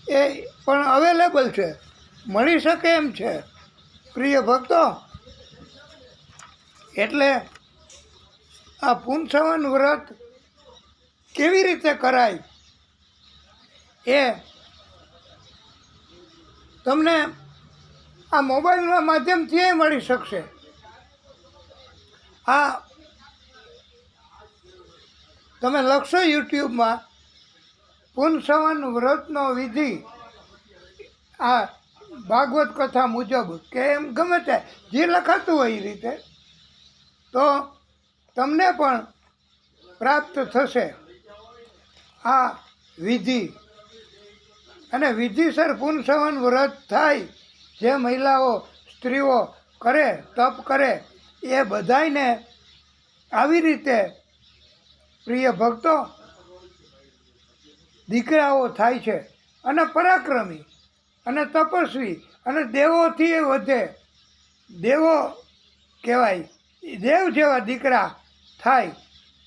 એ પણ અવેલેબલ છે, મળી શકે એમ છે પ્રિય ભક્તો. એટલે આ પુંસવન વ્રત કેવી રીતે કરાય એ તમને આ મોબાઈલના માધ્યમથી મળી શકશે. આ તમે લખશો યુટ્યુબમાં પુંસવન વ્રતનો વિધિ, આ ભાગવત કથા મુજબ કે એમ ગમે તે જે લખાતું હોય એ રીતે, તો તમને પણ પ્રાપ્ત થશે આ વિધિ. અને વિધિસર પુંસવન વ્રત થાય, જે મહિલાઓ સ્ત્રીઓ કરે, તપ કરે, એ બધાયને આવી રીતે પ્રિય ભક્તો દીકરાઓ થાય છે, અને પરાક્રમી અને તપસ્વી અને દેવોથી એ વધે, દેવો કહેવાય, દેવ જેવા દીકરા થાય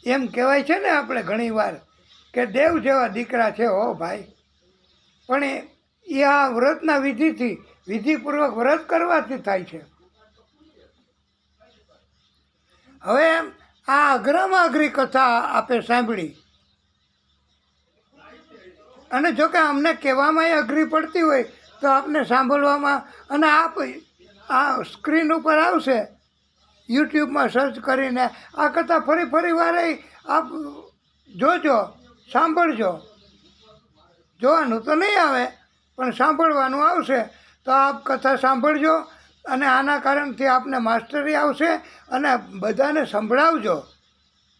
એમ કહેવાય છે ને આપણે ઘણીવાર કે દેવ જેવા દીકરા છે હો ભાઈ. પણ એ આ વ્રતના વિધિથી, વિધિપૂર્વક વ્રત કરવાથી થાય છે. હવે આ અઘરામાં અઘરી કથા આપે સાંભળી, અને જો કે અમને કહેવામાં અઘરી પડતી હોય તો આપને સાંભળવામાં, અને આપ આ સ્ક્રીન ઉપર આવશે યુટ્યુબમાં સર્ચ કરીને આ કથા ફરી વાર આપ જોજો, સાંભળજો. જોવાનું તો નહીં આવે પણ સાંભળવાનું આવશે, તો આપ કથા સાંભળજો અને આના કારણથી આપને માસ્ટરી આવશે, અને બધાને સંભળાવજો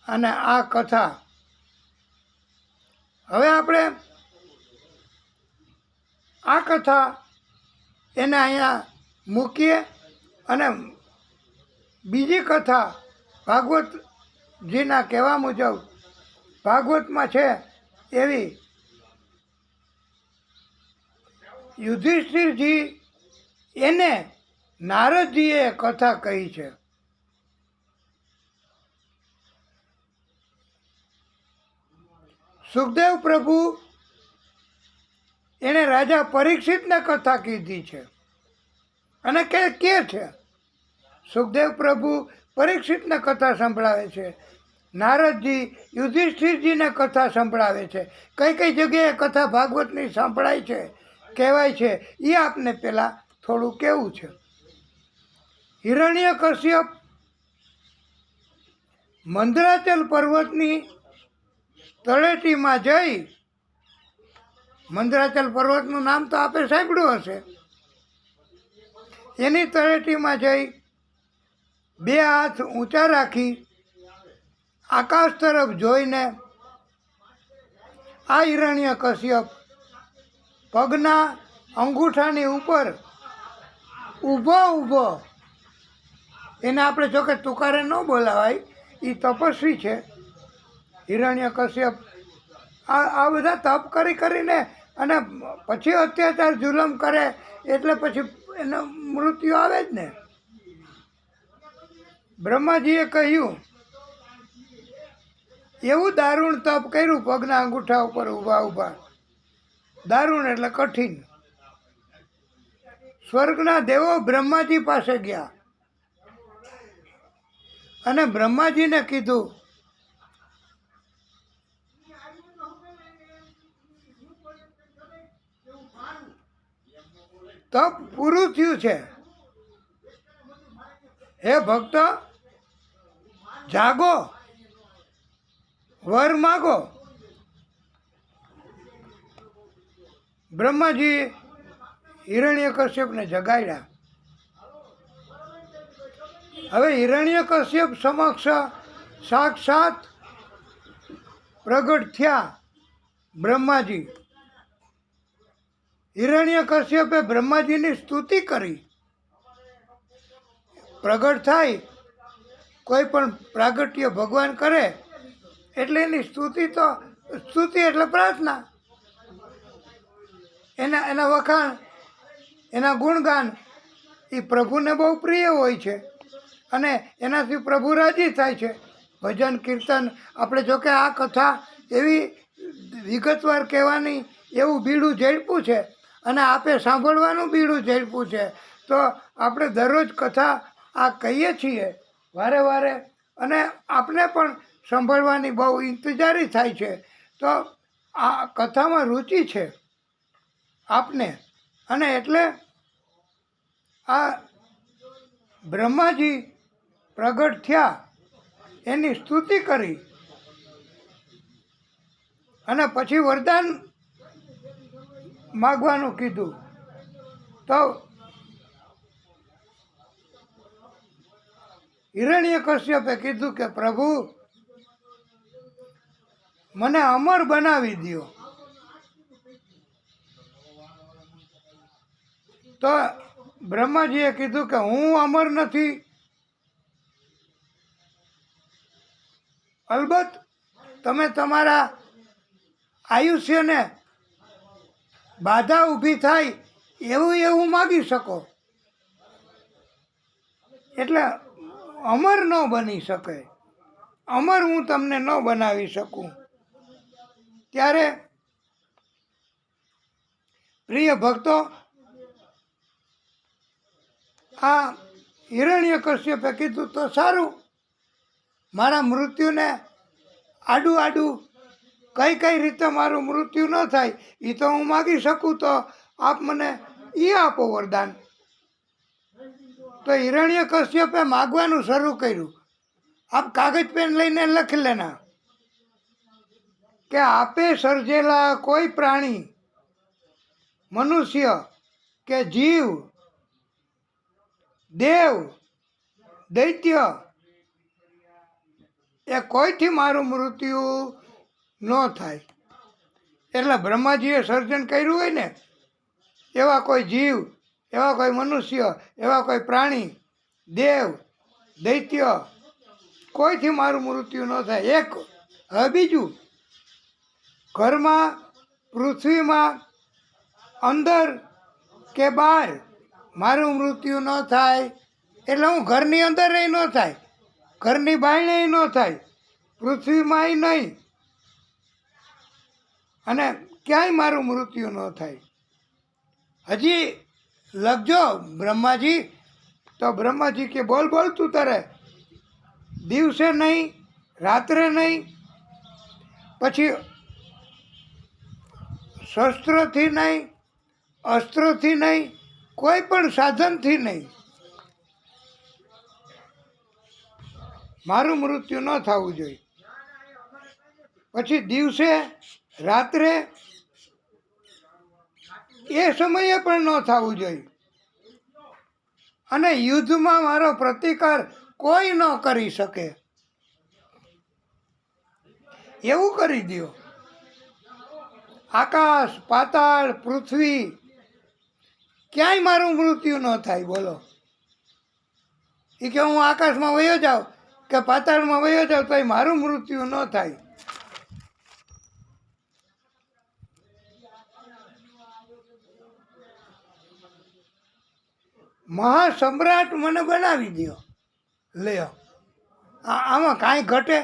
અને આ કથા. હવે આપણે આ કથા એને અહીંયા મૂકીએ, અને બીજી કથા ભાગવતજીના કહેવા મુજબ ભાગવતમાં છે એવી યુધિષ્ઠિરજી એને નારદજીએ કથા કહી છે. સુખદેવ પ્રભુ એણે રાજા પરીક્ષિતને કથા કીધી છે, અને કે છે સુખદેવ પ્રભુ પરીક્ષિતને કથા સંભળાવે છે, નારદજી યુધિષ્ઠિરજીને કથા સંભળાવે છે. કઈ કઈ જગ્યાએ કથા ભાગવતની સાંભળાય છે, કહેવાય છે, એ આપને પહેલાં થોડું કહેવું છે. હિરણ્યકશ્યપ મંદરાચલ પર્વતની તળેટીમાં જઈ, મંદરાચલ પર્વતનું નામ તો આપે સાંભળ્યું હશે, એની તળેટીમાં જઈ 2 હાથ ઊંચા રાખી આકાશ તરફ જોઈને આ હિરણ્યકશ્યપ પગના અંગૂઠાની ઉપર ઊભો, એને આપણે જોકે તુકારે ન બોલાવાય, એ તપસ્વી છે હિરણ્યકશ્યપ. આ બધા તપ કરીને અને પછી અત્યાચાર જુલમ કરે એટલે પછી એનું મૃત્યુ આવે જ ને. બ્રહ્માજીએ કહ્યું એવું દારૂણ તપ કર્યું, પગના અંગૂઠા ઉપર ઊભા. દારૂણ એટલે કઠિન. સ્વર્ગના દેવો બ્રહ્માજી પાસે ગયા અને બ્રહ્માજીને કીધું તપ પૂરું થયું છે, હે ભક્ત જાગો, વર માગો. બ્રહ્માજી હિરણ્યકશ્યપને જગાડ્યા. હવે હિરણ્યકશ્યપ સમક્ષ સાક્ષાત પ્રગટ થયા બ્રહ્માજી. હિરણ્યકશ્યપે બ્રહ્માજીની સ્તુતિ કરી. પ્રગટ થાય કોઈ પણ પ્રાગટ્ય ભગવાન કરે એટલે એની સ્તુતિ એટલે પ્રાર્થના, એના વખાણ, એના ગુણગાન એ પ્રભુને બહુ પ્રિય હોય છે અને એનાથી પ્રભુ રાજી થાય છે. ભજન કીર્તન આપણે જોકે આ કથા એવી વિગતવાર કહેવાની એવું બીડું ઝડપ્યું છે અને આપે સાંભળવાનું બીડું ઝડપ્યું છે. તો આપણે દરરોજ કથા આ કહીએ છીએ વારે વારે અને આપને પણ સાંભળવાની બહુ ઇંતજારી થાય છે. તો આ કથામાં રુચિ છે આપને, અને એટલે આ બ્રહ્માજી પ્રગટ થયા એની સ્તુતિ કરી અને પછી વરદાન માગવાનું કીધું. તો હિરણ્યકશ્યપે કીધું કે પ્રભુ મને અમર બનાવી દ્યો. તો બ્રહ્માજીએ કીધું કે હું અમર નથી. અલબત્ત તમે તમારા આયુષ્યને બાધા ઊભી થાય એવું માગી શકો, એટલે અમર ન બની શકે, અમર હું તમને ન બનાવી શકું. ત્યારે પ્રિય ભક્તો, આ હિરણ્યકશ્યપે કીધું તો સારું, મારા મૃત્યુને આડું કઈ રીતે મારું મૃત્યુ ન થાય એ તો હું માગી શકું, તો આપ મને એ આપો વરદાન. તો હિરણ્યકશ્યપે માગવાનું શરૂ કર્યું. આપ કાગજ પેન લઈને લખી લેના કે આપે સર્જેલા કોઈ પ્રાણી, મનુષ્ય કે જીવ, દેવ, દૈત્ય, એ કોઈથી મારું મૃત્યુ ન થાય. એટલે બ્રહ્માજીએ સર્જન કર્યું હોય ને એવા કોઈ જીવ, એવા કોઈ મનુષ્ય, એવા કોઈ પ્રાણી, દેવ, દૈત્ય, કોઈથી મારું મૃત્યુ ન થાય. એક હવે બીજું, ઘરમાં, પૃથ્વીમાં, અંદર કે બહાર મારું મૃત્યુ ન થાય. એટલે હું ઘરની અંદર ન થાય, ઘરની બાયણે ન થાય, પૃથ્વીમાંય નહીં, અને ક્યાંય મારું મૃત્યુ ન થાય. હજી લખજો બ્રહ્માજી. તો બ્રહ્માજી કે બોલ તું તારે દિવસે નહીં, રાત્રે નહીં, પછી શસ્ત્રથી નહીં, અસ્ત્રથી નહીં, કોઈ પણ સાધનથી નહીં મારું મૃત્યુ ન થવું જોઈએ. પછી દિવસે રાત્રે એ સમયે પણ ન થવું જોઈએ. અને યુદ્ધમાં મારો પ્રતિકાર કોઈ ન કરી શકે એવું કરી દો. આકાશ, પાતાળ, પૃથ્વી ક્યાંય મારું મૃત્યુ ન થાય. બોલો, એ કે હું આકાશમાં વયો જાઉં કે પાતાળમાં વયો જાઉં તો મારું મૃત્યુ ન થાય. મહાસમ્રાટ મને બનાવી દો. લ્યો, આમાં કાંઈ ઘટે?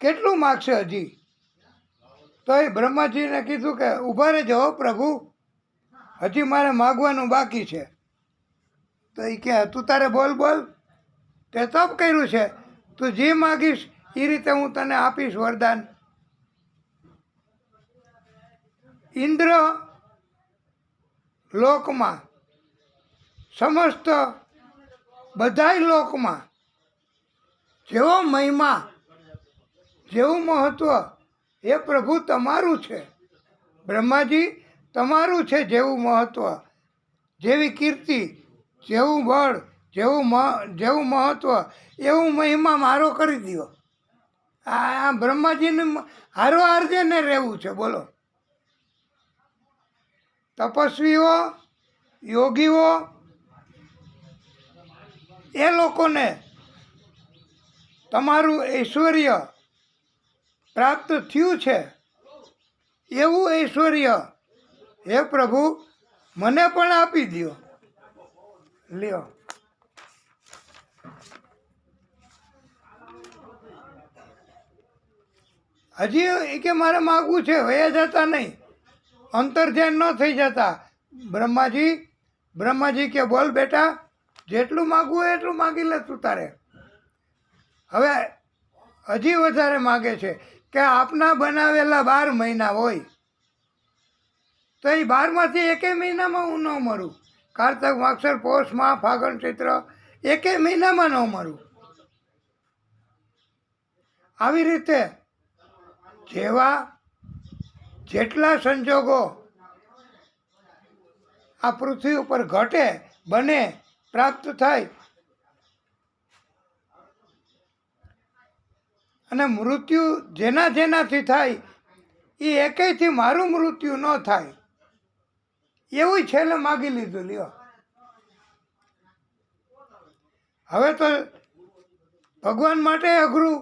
કેટલું માગશે હજી? તો એ બ્રહ્માજીને કીધું કે ઊભા રહેજો પ્રભુ, હજી મારે માગવાનું બાકી છે. તો એ કે તું તારે બોલ તે તપ કર્યું છે, તું જે માગીશ એ રીતે હું તને આપીશ વરદાન. ઇન્દ્ર લોકમાં, સમસ્ત બધાય લોકમાં જેવો મહિમા, જેવું મહત્વ એ પ્રભુ તમારું છે. બ્રહ્માજી તમારું છે. જેવું મહત્વ, જેવી કીર્તિ, જેવું બળ, જેવું મહત્વ, એવું મહિમા મારો કરી દો. આ બ્રહ્માજીને હારોહાર જેને રહેવું છે. બોલો, તપસ્વીઓ, યોગીઓ, એ લોકોને તમારું ઐશ્વર્ય પ્રાપ્ત થયું છે, એવું ઐશ્વર્ય હે પ્રભુ મને પણ આપી દો. લ્યો, હજી કે મારે માગવું છે, વયા જતા નહીં, અંતર ધ્યાન ન થઈ જતા. બ્રહ્માજી કે બોલ બેટા, જેટલું માગવું હોય એટલું માગી લે તું તારે. હવે હજી વધારે માગે છે કે આપના બનાવેલા 12 મહિના હોય તો એ 12માંથી એકેય મહિનામાં હું ન મરું. કારતક, માગસર, પોષ, મા, ફાગણ, ચૈત્ર એકેય મહિનામાં ન મરું. આવી રીતે જેટલા સંજોગો આ પૃથ્વી ઉપર ઘટે, બને, પ્રાપ્ત થાય અને મૃત્યુ જેનાથી થાય એ એકેયથી મારું મૃત્યુ ન થાય એવું છેલ્લે માગી લીધું. લ્યો, હવે તો ભગવાન માટે અઘરું.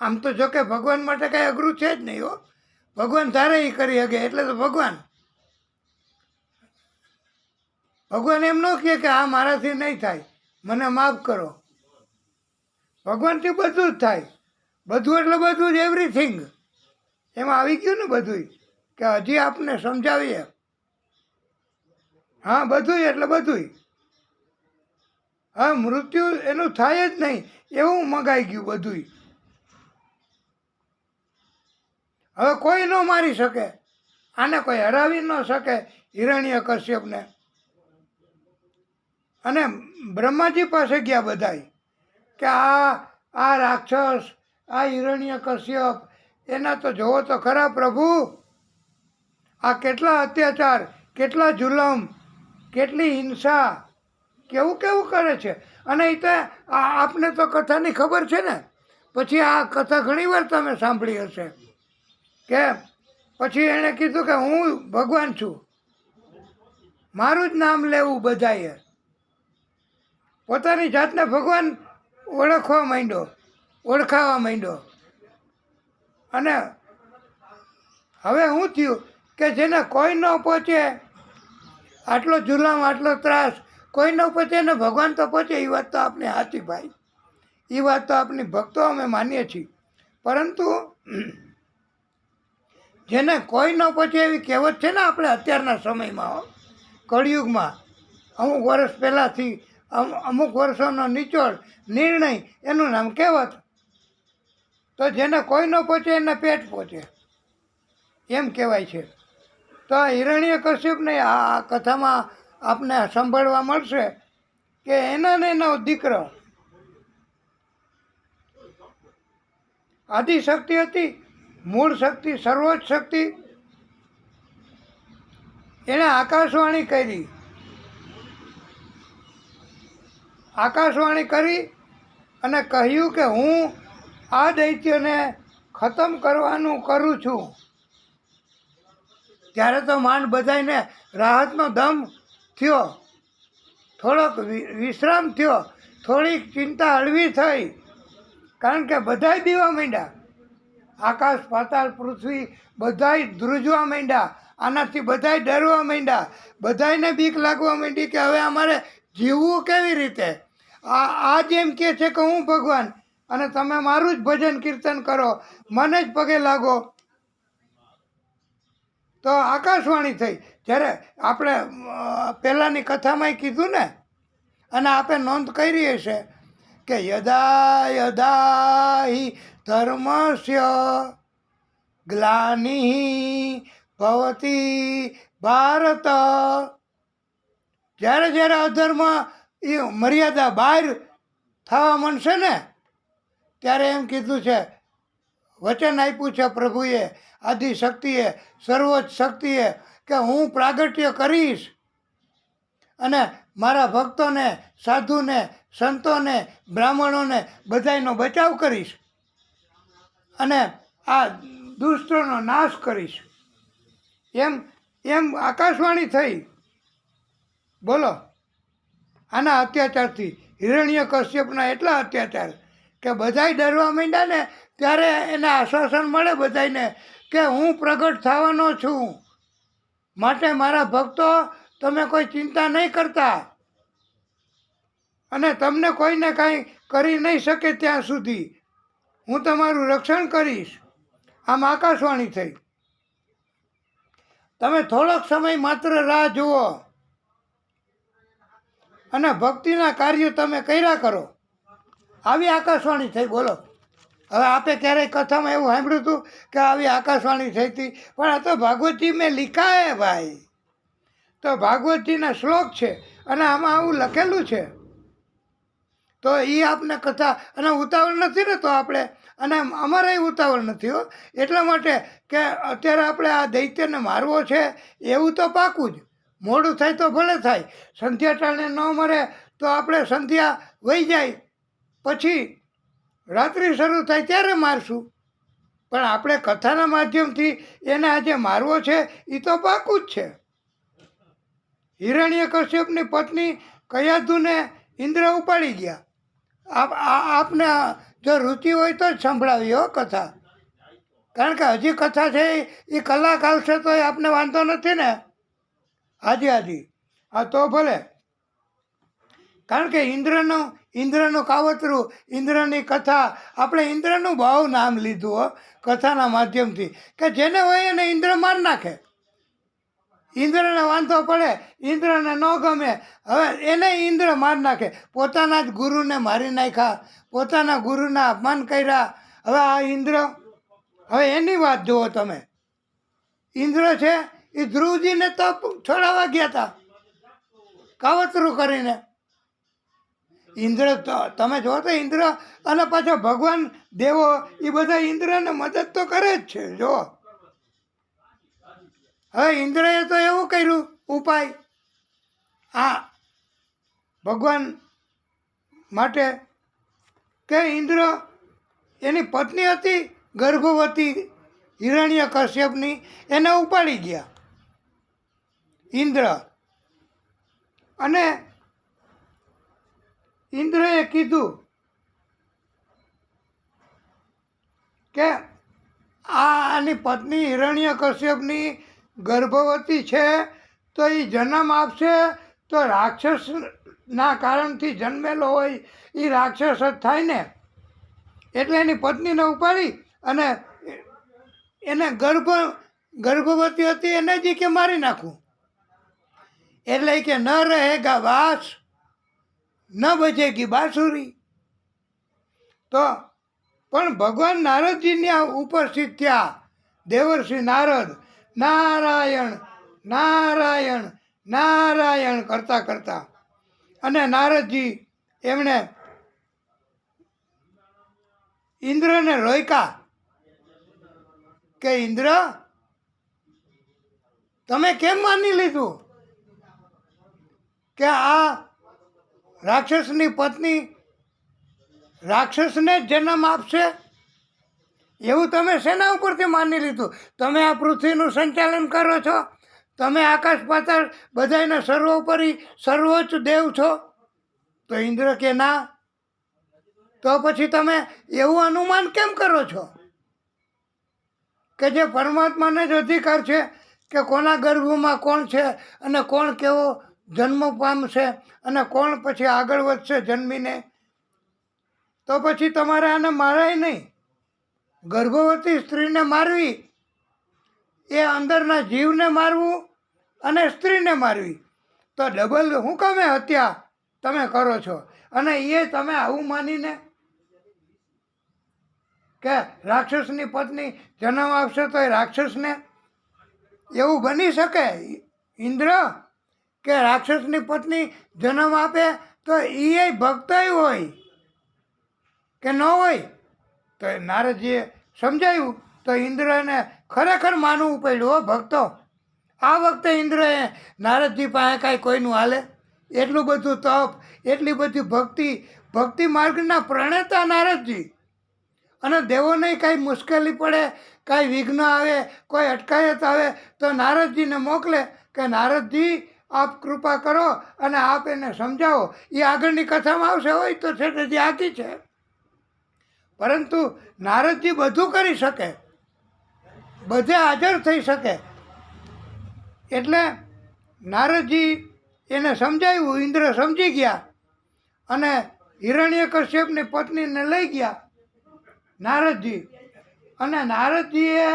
આમ તો જો કે ભગવાન માટે કાંઈ અઘરું છે જ નહીં હો. ભગવાન ધારે એ કરી શકે એટલે તો ભગવાન એમ ન કહે કે આ મારાથી નહીં થાય, મને માફ કરો. ભગવાનથી બધું જ થાય. બધું એટલે બધું જ, એવરીથિંગ. એમાં આવી ગયું ને બધું, કે હજી આપને સમજાવીએ. હા, બધું એટલે બધું. હા, મૃત્યુ એનું થાય જ નહીં એવું મગાઈ ગયું બધું. હવે કોઈ ન મારી શકે, આને કોઈ હરાવી ન શકે, હિરણ્યકશ્યપને. અને બ્રહ્માજી પાસે ગયા બધાય કે આ રાક્ષસ, આ હિરણ્યકશ્યપ, એના તો જોવો તો ખરા પ્રભુ, આ કેટલા અત્યાચાર, કેટલા જુલમ, કેટલી હિંસા, કેવું કરે છે. અને એ તો આપને તો કથાની ખબર છે ને, પછી આ કથા ઘણી વાર તમે સાંભળી હશે કે પછી એણે કીધું કે હું ભગવાન છું, મારું જ નામ લેવું બધાએ. પોતાની જાતને ભગવાન ઓળખાવા માંડ્યો. અને હવે શું થયું કે જેને કોઈ ન પહોંચે, આટલો જુલામ, આટલો ત્રાસ કોઈ ન પહોંચે ને ભગવાન તો પહોંચે. એ વાત તો આપણે સાચી ભાઈ, એ વાત તો આપણી ભક્તો અમે માનીએ છીએ. પરંતુ જેને કોઈ ન પહોંચે એવી કહેવત છે ને આપણે અત્યારના સમયમાં, કળિયુગમાં, અમુક વર્ષ પહેલાંથી અમુક વર્ષોનો નિચોડ નિર્ણય, એનું નામ કહેવત. તો જેને કોઈ ન પહોંચે એને પેટ પહોંચે, એમ કહેવાય છે. તો આ હિરણ્યકશ્યપને આ કથામાં આપને સાંભળવા મળશે કે એનો દીકરો આદિશક્તિ હતી, મૂળ શક્તિ, સર્વોચ્ચ શક્તિ. એણે આકાશવાણી કરી અને કહ્યું કે હું આ દૈત્યને ખતમ કરવાનું કરું છું. ત્યારે તો માંડ બધાને રાહતનો દમ થયો, થોડોક વિશ્રામ થયો, થોડીક ચિંતા હળવી થઈ. કારણ કે બધાય બીવા માંડ્યા, આકાશ, પાતાળ, પૃથ્વી બધાય ધ્રુજવા માંડ્યા. આનાથી બધાય ડરવા માંડ્યા, બધાયને બીક લાગવા માંડી કે હવે અમારે જીવવું કેવી રીતે. આ જેમ કહે છે કે હું ભગવાન, અને તમે મારું જ ભજન કીર્તન કરો, મને જ પગે લાગો. તો આકાશવાણી થઈ. જ્યારે આપણે પહેલાંની કથામાં કીધું ને, અને આપણે નોંધ કરી હશે કે યદા યદા હિ ધર્મસ્ય ગ્લાનિ ભવતી ભારત. જ્યારે અધર્મ એ મર્યાદા બહાર થવા માંડશે ને, ત્યારે એમ કીધું છે, વચન આપ્યું છે પ્રભુએ, આદિશક્તિએ, સર્વોચ્ચ શક્તિએ કે હું પ્રાગટ્ય કરીશ અને મારા ભક્તોને, સાધુને, સંતોને, બ્રાહ્મણોને બધાયનો બચાવ કરીશ અને આ દુષ્ટોનો નાશ કરીશ. એમ આકાશવાણી થઈ. બોલો, આના અત્યાચારથી, હિરણ્યકશ્યપના એટલા અત્યાચાર કે બધાય ડરવા માંડ્યા ને ત્યારે એને આશ્વાસન મળે બધાને કે હું પ્રગટ થવાનો છું, માટે મારા ભક્તો તમે કોઈ ચિંતા નહીં કરતા અને તમને કોઈને કાંઈ કરી નહીં શકે ત્યાં સુધી હું તમારું રક્ષણ કરીશ. આમ આકાશવાણી થઈ. તમે થોડોક સમય માત્ર રાહ જુઓ અને ભક્તિના કાર્યો તમે કર્યા કરો. આવી આકાશવાણી થઈ. બોલો, હવે આપે ક્યારેય કથામાં એવું સાંભળ્યું હતું કે આવી આકાશવાણી થઈ હતી? પણ આ તો ભાગવતજી મેં લીખા હે ભાઈ, તો ભાગવતજીના શ્લોક છે અને આમાં આવું લખેલું છે. તો એ આપને કથા, અને ઉતાવળ નથી ને તો આપણે, અને અમારે ઉતાવળ નથી હો, એટલા માટે કે અત્યારે આપણે આ દૈત્યને મારવો છે એવું તો પાકું જ. મોડું થાય તો ભલે થાય, સંધ્યા ટાણે ન મરે તો આપણે સંધ્યા વહી જાય પછી રાત્રિ શરૂ થાય ત્યારે મારશું, પણ આપણે કથાના માધ્યમથી એને આજે મારવો છે એ તો પાકું જ છે. હિરણ્યકશ્યપની પત્ની કયાધુને ઇન્દ્ર ઉપાડી ગયા. આપને જો રુચિ હોય તો જ સંભળાવી હો કથા, કારણ કે હજી કથા છે એ કલાક આવશે તો આપને વાંધો નથી ને. હાજી હા તો ભલે, કારણ કે ઇન્દ્રનું કાવતરું, ઇન્દ્રની કથા, આપણે ઇન્દ્રનું બહુ નામ લીધું હો કથાના માધ્યમથી, કે જેને હોય એને ઇન્દ્ર માર નાખે. ઇન્દ્રને વાંધો પડે, ઇન્દ્રને ન ગમે, હવે એને ઇન્દ્ર માર નાખે. પોતાના જ ગુરુને મારી નાખ્યા, પોતાના ગુરુના અપમાન કર્યા. હવે આ ઇન્દ્ર, હવે એની વાત જુઓ તમે. ઇન્દ્ર છે એ ધ્રુવજીને તપ છોડાવવા ગયા હતા કાવતરું કરીને. ઇન્દ્ર તમે જો તો ઇન્દ્ર અને પાછા ભગવાન દેવો એ બધા ઇન્દ્રને મદદ તો કરે જ છે. જો હવે ઇન્દ્રએ તો એવું કર્યું ઉપાય આ ભગવાન માટે કે ઇન્દ્ર, એની પત્ની હતી ગર્ભવતી હિરણ્યકશ્યપની, એને ઉપાડી ગયા ઇન્દ્ર. અને ઇન્દ્રએ કીધું કે આની પત્ની હિરણ્યકશ્યપની ગર્ભવતી છે તો એ જન્મ આપશે તો રાક્ષસના કારણથી જન્મેલો હોય એ રાક્ષસ જ થાય ને. એટલે એની પત્નીને ઉપાડી અને એને ગર્ભવતી હતી એને જ કે મારી નાખું. એટલે કે ન રહેગા વાસ ન બજેગી બાંસુરી. તો પણ ભગવાન નારદજીની આ ઉપસ્થિત થયા. દેવર્ષિ નારદ નારાયણ નારાયણ નારાયણ કરતા કરતા, અને નારદજી એમણે ઇન્દ્રને રોક્યા કે ઇન્દ્ર, તમે કેમ માની લીધું કે આ રાક્ષસની પત્ની રાક્ષસને જ જન્મ આપશે? એવું તમે શેના ઉપરથી માની લીધું? તમે આ પૃથ્વીનું સંચાલન કરો છો, તમે આકાશ પાતાળ બધાને સર્વોપરી સર્વોચ્ચ દેવ છો. તો ઇન્દ્ર કે ના. તો પછી તમે એવું અનુમાન કેમ કરો છો કે જે પરમાત્માને જ અધિકાર છે કે કોના ગર્ભમાં કોણ છે અને કોણ કેવો જન્મ પામશે અને કોણ પછી આગળ વધશે જન્મીને? તો પછી તમારે આને મારાય નહીં. ગર્ભવતી સ્ત્રીને મારવી એ અંદરના જીવને મારવું અને સ્ત્રીને મારવી, તો ડબલ હું કામે હત્યા તમે કરો છો? અને એ તમે આવું માનીને કે રાક્ષસની પત્ની જન્મ આપશે તો એ રાક્ષસને, એવું બની શકે ઇન્દ્ર કે રાક્ષસની પત્ની જન્મ આપે તો એ ભક્તય હોય કે ન હોય? તો નારદજીએ સમજાયું તો ઇન્દ્રને ખરેખર માનવું પડ્યું હો ભક્તો. આ વખતે ઇન્દ્રએ નારદજી પાસે કાંઈ કોઈનું હાલે? એટલું બધું તપ, એટલી બધી ભક્તિ માર્ગના પ્રણેતા નારદજી. અને દેવોને કાંઈ મુશ્કેલી પડે, કાંઈ વિઘ્ન આવે, કોઈ અટકાયત આવે તો નારદજીને મોકલે કે નારદજી આપ કૃપા કરો અને આપ એને સમજાવો. એ આગળની કથામાં આવશે હોય તો છે હજી આખી છે. પરંતુ નારદજી બધું કરી શકે, બધે હાજર થઈ શકે. એટલે નારદજી એને સમજાવ્યું, ઇન્દ્ર સમજી ગયા અને હિરણ્યકશ્યપની પત્નીને લઈ ગયા નારદજી. અને નારદજીએ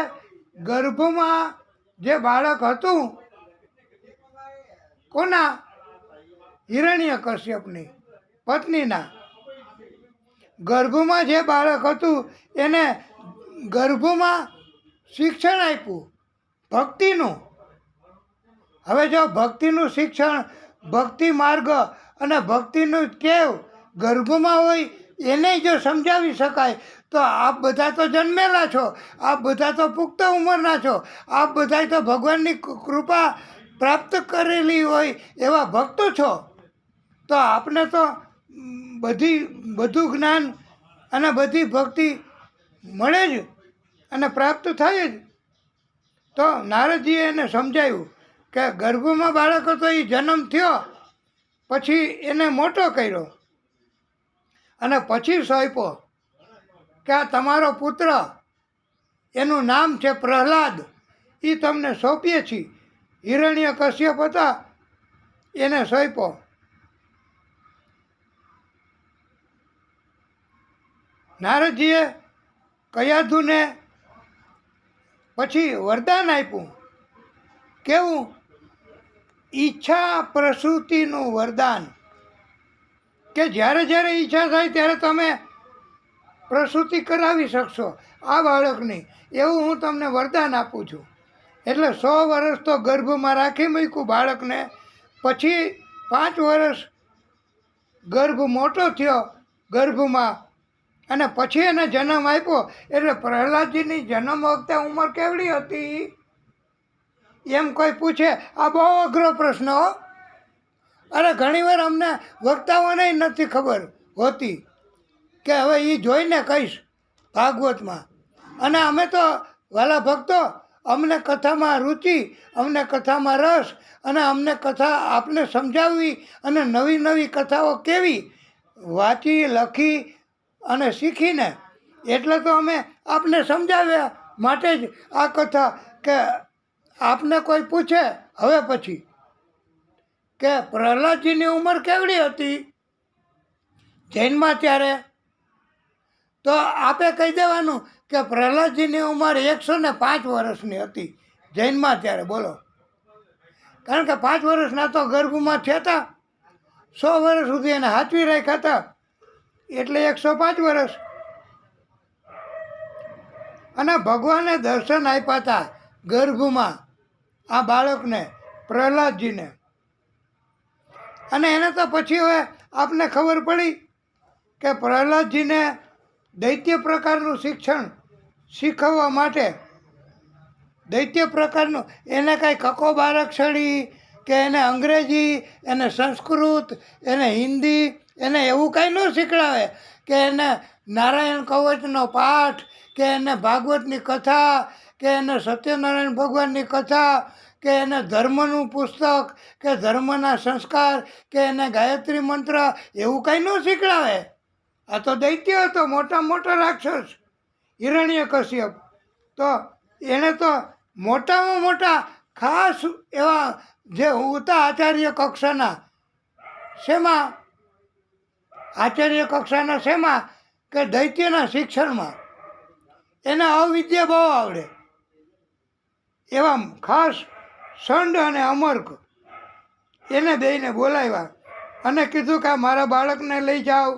ગર્ભમાં જે બાળક હતું, કોના? હિરણ્યકશ્યપની પત્નીના ગર્ભમાં જે બાળક હતું એને ગર્ભમાં શિક્ષણ આપ્યું ભક્તિનું. હવે જો ભક્તિનું શિક્ષણ, ભક્તિ માર્ગ અને ભક્તિનું ટેવ ગર્ભમાં હોય એને જો સમજાવી શકાય તો આપ બધા તો જન્મેલા છો, આપ બધા તો પુખ્ત ઉંમરના છો, આપ બધા તો ભગવાનની કૃપા પ્રાપ્ત કરેલી હોય એવા ભક્તો છો, તો આપને તો બધું જ્ઞાન અને બધી ભક્તિ મળે જ અને પ્રાપ્ત થાય જ. તો નારદજીએ એને સમજાવ્યું કે ગર્ભમાં બાળક હતો એ જન્મ થયો, પછી એને મોટો કર્યો અને પછી સોંપ્યો કે આ તમારો પુત્ર, એનું નામ છે પ્રહલાદ, એ તમને સોંપીએ છીએ. હિરણ્યકશ્યપ હતા એને સોંપ્યો. નારદજીએ કયાધુને પછી વરદાન આપ્યું. કેવું? ઈચ્છા પ્રસૂતિનું વરદાન, કે જ્યારે જ્યારે ઈચ્છા થાય ત્યારે તમે પ્રસૂતિ કરાવી શકશો આ બાળકની, એવું હું તમને વરદાન આપું છું. એટલે 100 વર્ષ તો ગર્ભમાં રાખી મૂક્યું બાળકને. પછી 5 વર્ષ ગર્ભ મોટો થયો ગર્ભમાં અને પછી એને જન્મ આપ્યો. એટલે પ્રહલાદજીની જન્મ વખતે ઉંમર કેવડી હતી એમ કોઈ પૂછે, આ બહુ અઘરો પ્રશ્ન હો. અરે ઘણીવાર અમને વક્તાઓને નથી ખબર હોતી કે હવે એ જોઈને કહીશ ભાગવતમાં. અને અમે તો વાલા ભક્તો, અમને કથામાં રુચિ, અમને કથામાં રસ, અને અમને કથા આપને સમજાવવી અને નવી નવી કથાઓ કેવી વાંચી, લખી અને શીખીને, એટલે તો અમે આપને સમજાવ્યા માટે જ આ કથા. કે આપને કોઈ પૂછે હવે પછી કે પ્રહલાદજીની ઉંમર કેવડી હતી જૈનમાં ત્યારે, તો આપે કહી દેવાનું કે પ્રહલાદજીની ઉંમર 105 વર્ષની હતી જૈનમાં ત્યારે. બોલો, કારણ કે 5 વર્ષના તો ગર્ભમાં થયા હતા, 100 વર્ષ સુધી એને હાચવી રાખ્યા હતા, એટલે 105 વર્ષ. અને ભગવાને દર્શન આપ્યા હતા ગર્ભમાં આ બાળકને, પ્રહલાદજીને. અને એને તો પછી હવે આપને ખબર પડી કે પ્રહલાદજીને દૈત્ય પ્રકારનું શિક્ષણ શીખવવા માટે, દૈત્ય પ્રકારનું, એને કાંઈ કકો બારાક્ષરી કે એને અંગ્રેજી, એને સંસ્કૃત, એને હિન્દી, એને એવું કાંઈ ન શીખડાવે કે એને નારાયણ કવચનો પાઠ, કે એને ભાગવતની કથા, કે એને સત્યનારાયણ ભગવાનની કથા, કે એને ધર્મનું પુસ્તક, કે ધર્મના સંસ્કાર, કે એને ગાયત્રી મંત્ર, એવું કાંઈ ન શીખડાવે. આ તો દૈત્ય હતો, મોટા મોટા રાક્ષસ હિરણ્યકશ્યપ. તો એણે તો મોટામાં મોટા ખાસ એવા જે હતા આચાર્ય કક્ષાના, શેમાં? આચાર્ય કક્ષાના શેમાં? કે દૈત્યના શિક્ષણમાં. એને અવિદ્યા બહુ આવડે એવા ખાસ સંડ અને અમર્ક એને બેયને બોલાવ્યા અને કીધું કે મારા બાળકને લઈ જાઓ,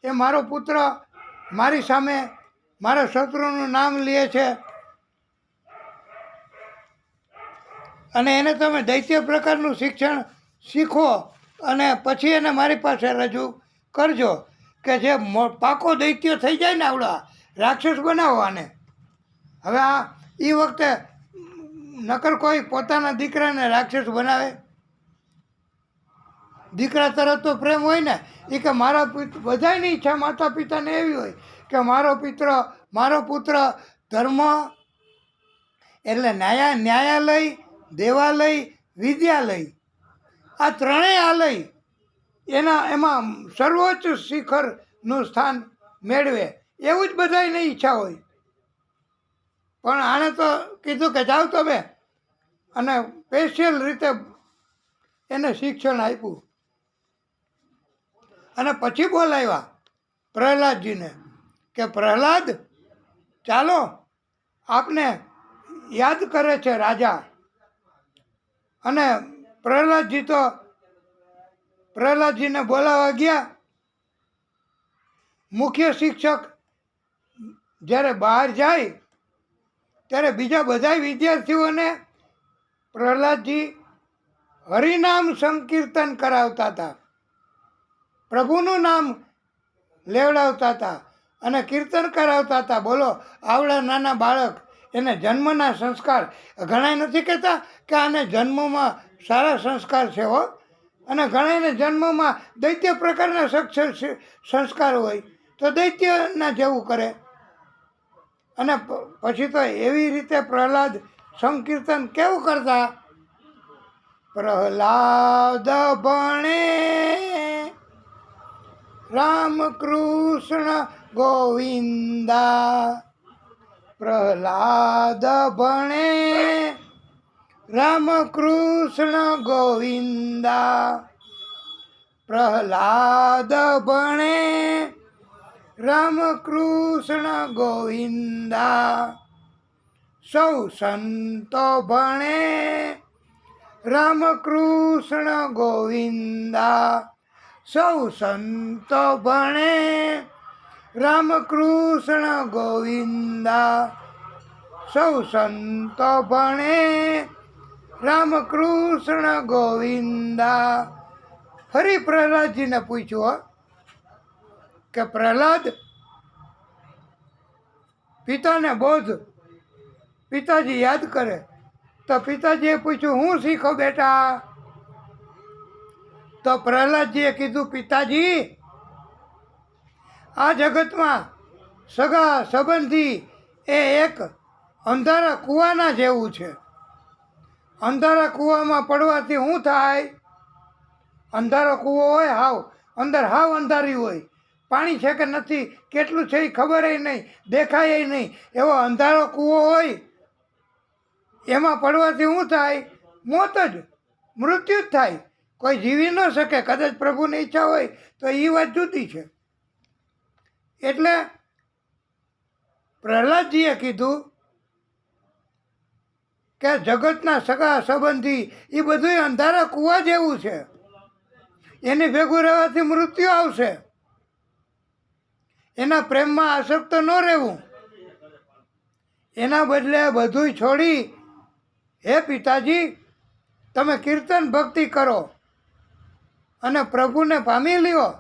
એ મારો પુત્ર મારી સામે મારા શત્રુનું નામ લે છે અને એને તમે દૈત્ય પ્રકારનું શિક્ષણ શીખો અને પછી એને મારી પાસે રજૂ કરજો, કે જે પાકો દૈત્ય થઈ જાય ને આવડા રાક્ષસ બનાવવાને. હવે આ એ વખતે નકર કોઈ પોતાના દીકરાને રાક્ષસ બનાવે? દીકરા તરફ તો પ્રેમ હોય ને, એ કે મારા બધાની ઈચ્છા માતા પિતાને એવી હોય કે મારો પુત્ર ધર્મ, એટલે ન્યાયાલય, દેવાલય, વિદ્યાલય, આ ત્રણેય આલય એમાં સર્વોચ્ચ શિખરનું સ્થાન મેળવે એવું જ બધાયને ઈચ્છા હોય. પણ આણે તો કીધું કે જાઓ તમે, અને સ્પેશિયલ રીતે એને શિક્ષણ આપ્યું. અને પછી બોલાવ્યા પ્રહલાદજીને કે પ્રહલાદ ચાલો, આપને યાદ કરે છે રાજા. અને પ્રહલાદજીને બોલાવવા ગયા. મુખ્ય શિક્ષક જ્યારે બહાર જાય ત્યારે બીજા બધા વિદ્યાર્થીઓને પ્રહલાદજી હરિનામ સંકીર્તન કરાવતા હતા, પ્રભુનું નામ લેવડાવતા હતા અને કીર્તન કરાવતા હતા. બોલો, આવડા નાના બાળક, એને જન્મના સંસ્કાર, ઘણાય નથી કહેતા કે આને જન્મમાં સારા સંસ્કાર છે હો, અને ઘણાને જન્મમાં દૈત્ય પ્રકારના સંસ્કાર હોય તો દૈત્યના જેવું કરે. અને પછી તો એવી રીતે પ્રહલાદ સંકીર્તન કેવું કરતા, પ્રહલાદ ભણે રામ કૃષ્ણ ગોવિંદા, પ્રહલાદ ભણે રામ કૃષ્ણ ગોવિંદા, પ્રહલાદ ભણે રામ કૃષ્ણ ગોવિંદા, સૌ સંતો ભણે રામ કૃષ્ણ ગોવિંદા, સૌ સંતો ભણે રામ કૃષ્ણ ગોવિંદા, સૌ સંતો ભણે રામ કૃષ્ણ ગોવિંદા. ફરી પ્રહલાદજીને પૂછ્યું કે પ્રહલાદ, પિતાને બોધ, પિતાજી યાદ કરે. તો પિતાજીએ પૂછ્યું, હું શીખો બેટા? તો પ્રહલાદજીએ કીધું, પિતાજી, આ જગતમાં સગા સંબંધી એ એક અંધારા કૂવાના જેવું છે. અંધારા કૂવામાં પડવાથી શું થાય? અંધારો કૂવો હોય, અંદર હાવ અંધારી હોય, પાણી છે કે નથી, કેટલું છે એ ખબર નહીં, દેખાય નહીં, એવો અંધારો કૂવો હોય. એમાં પડવાથી શું થાય? મોત જ, મૃત્યુ જ થાય. કોઈ જીવી ન શકે. કદાચ પ્રભુની ઈચ્છા હોય તો એ વાત જુદી છે. એટલે પ્રહલાદજીએ કીધું કે જગતના સગા સંબંધી એ બધું અંધારા કૂવા જેવું છે. એની ભેગું રહેવાથી મૃત્યુ આવશે. એના પ્રેમમાં આસક્ત ન રહેવું. એના બદલે બધું છોડી, હે પિતાજી, તમે કીર્તન ભક્તિ કરો અને પ્રભુને પામી લ્યો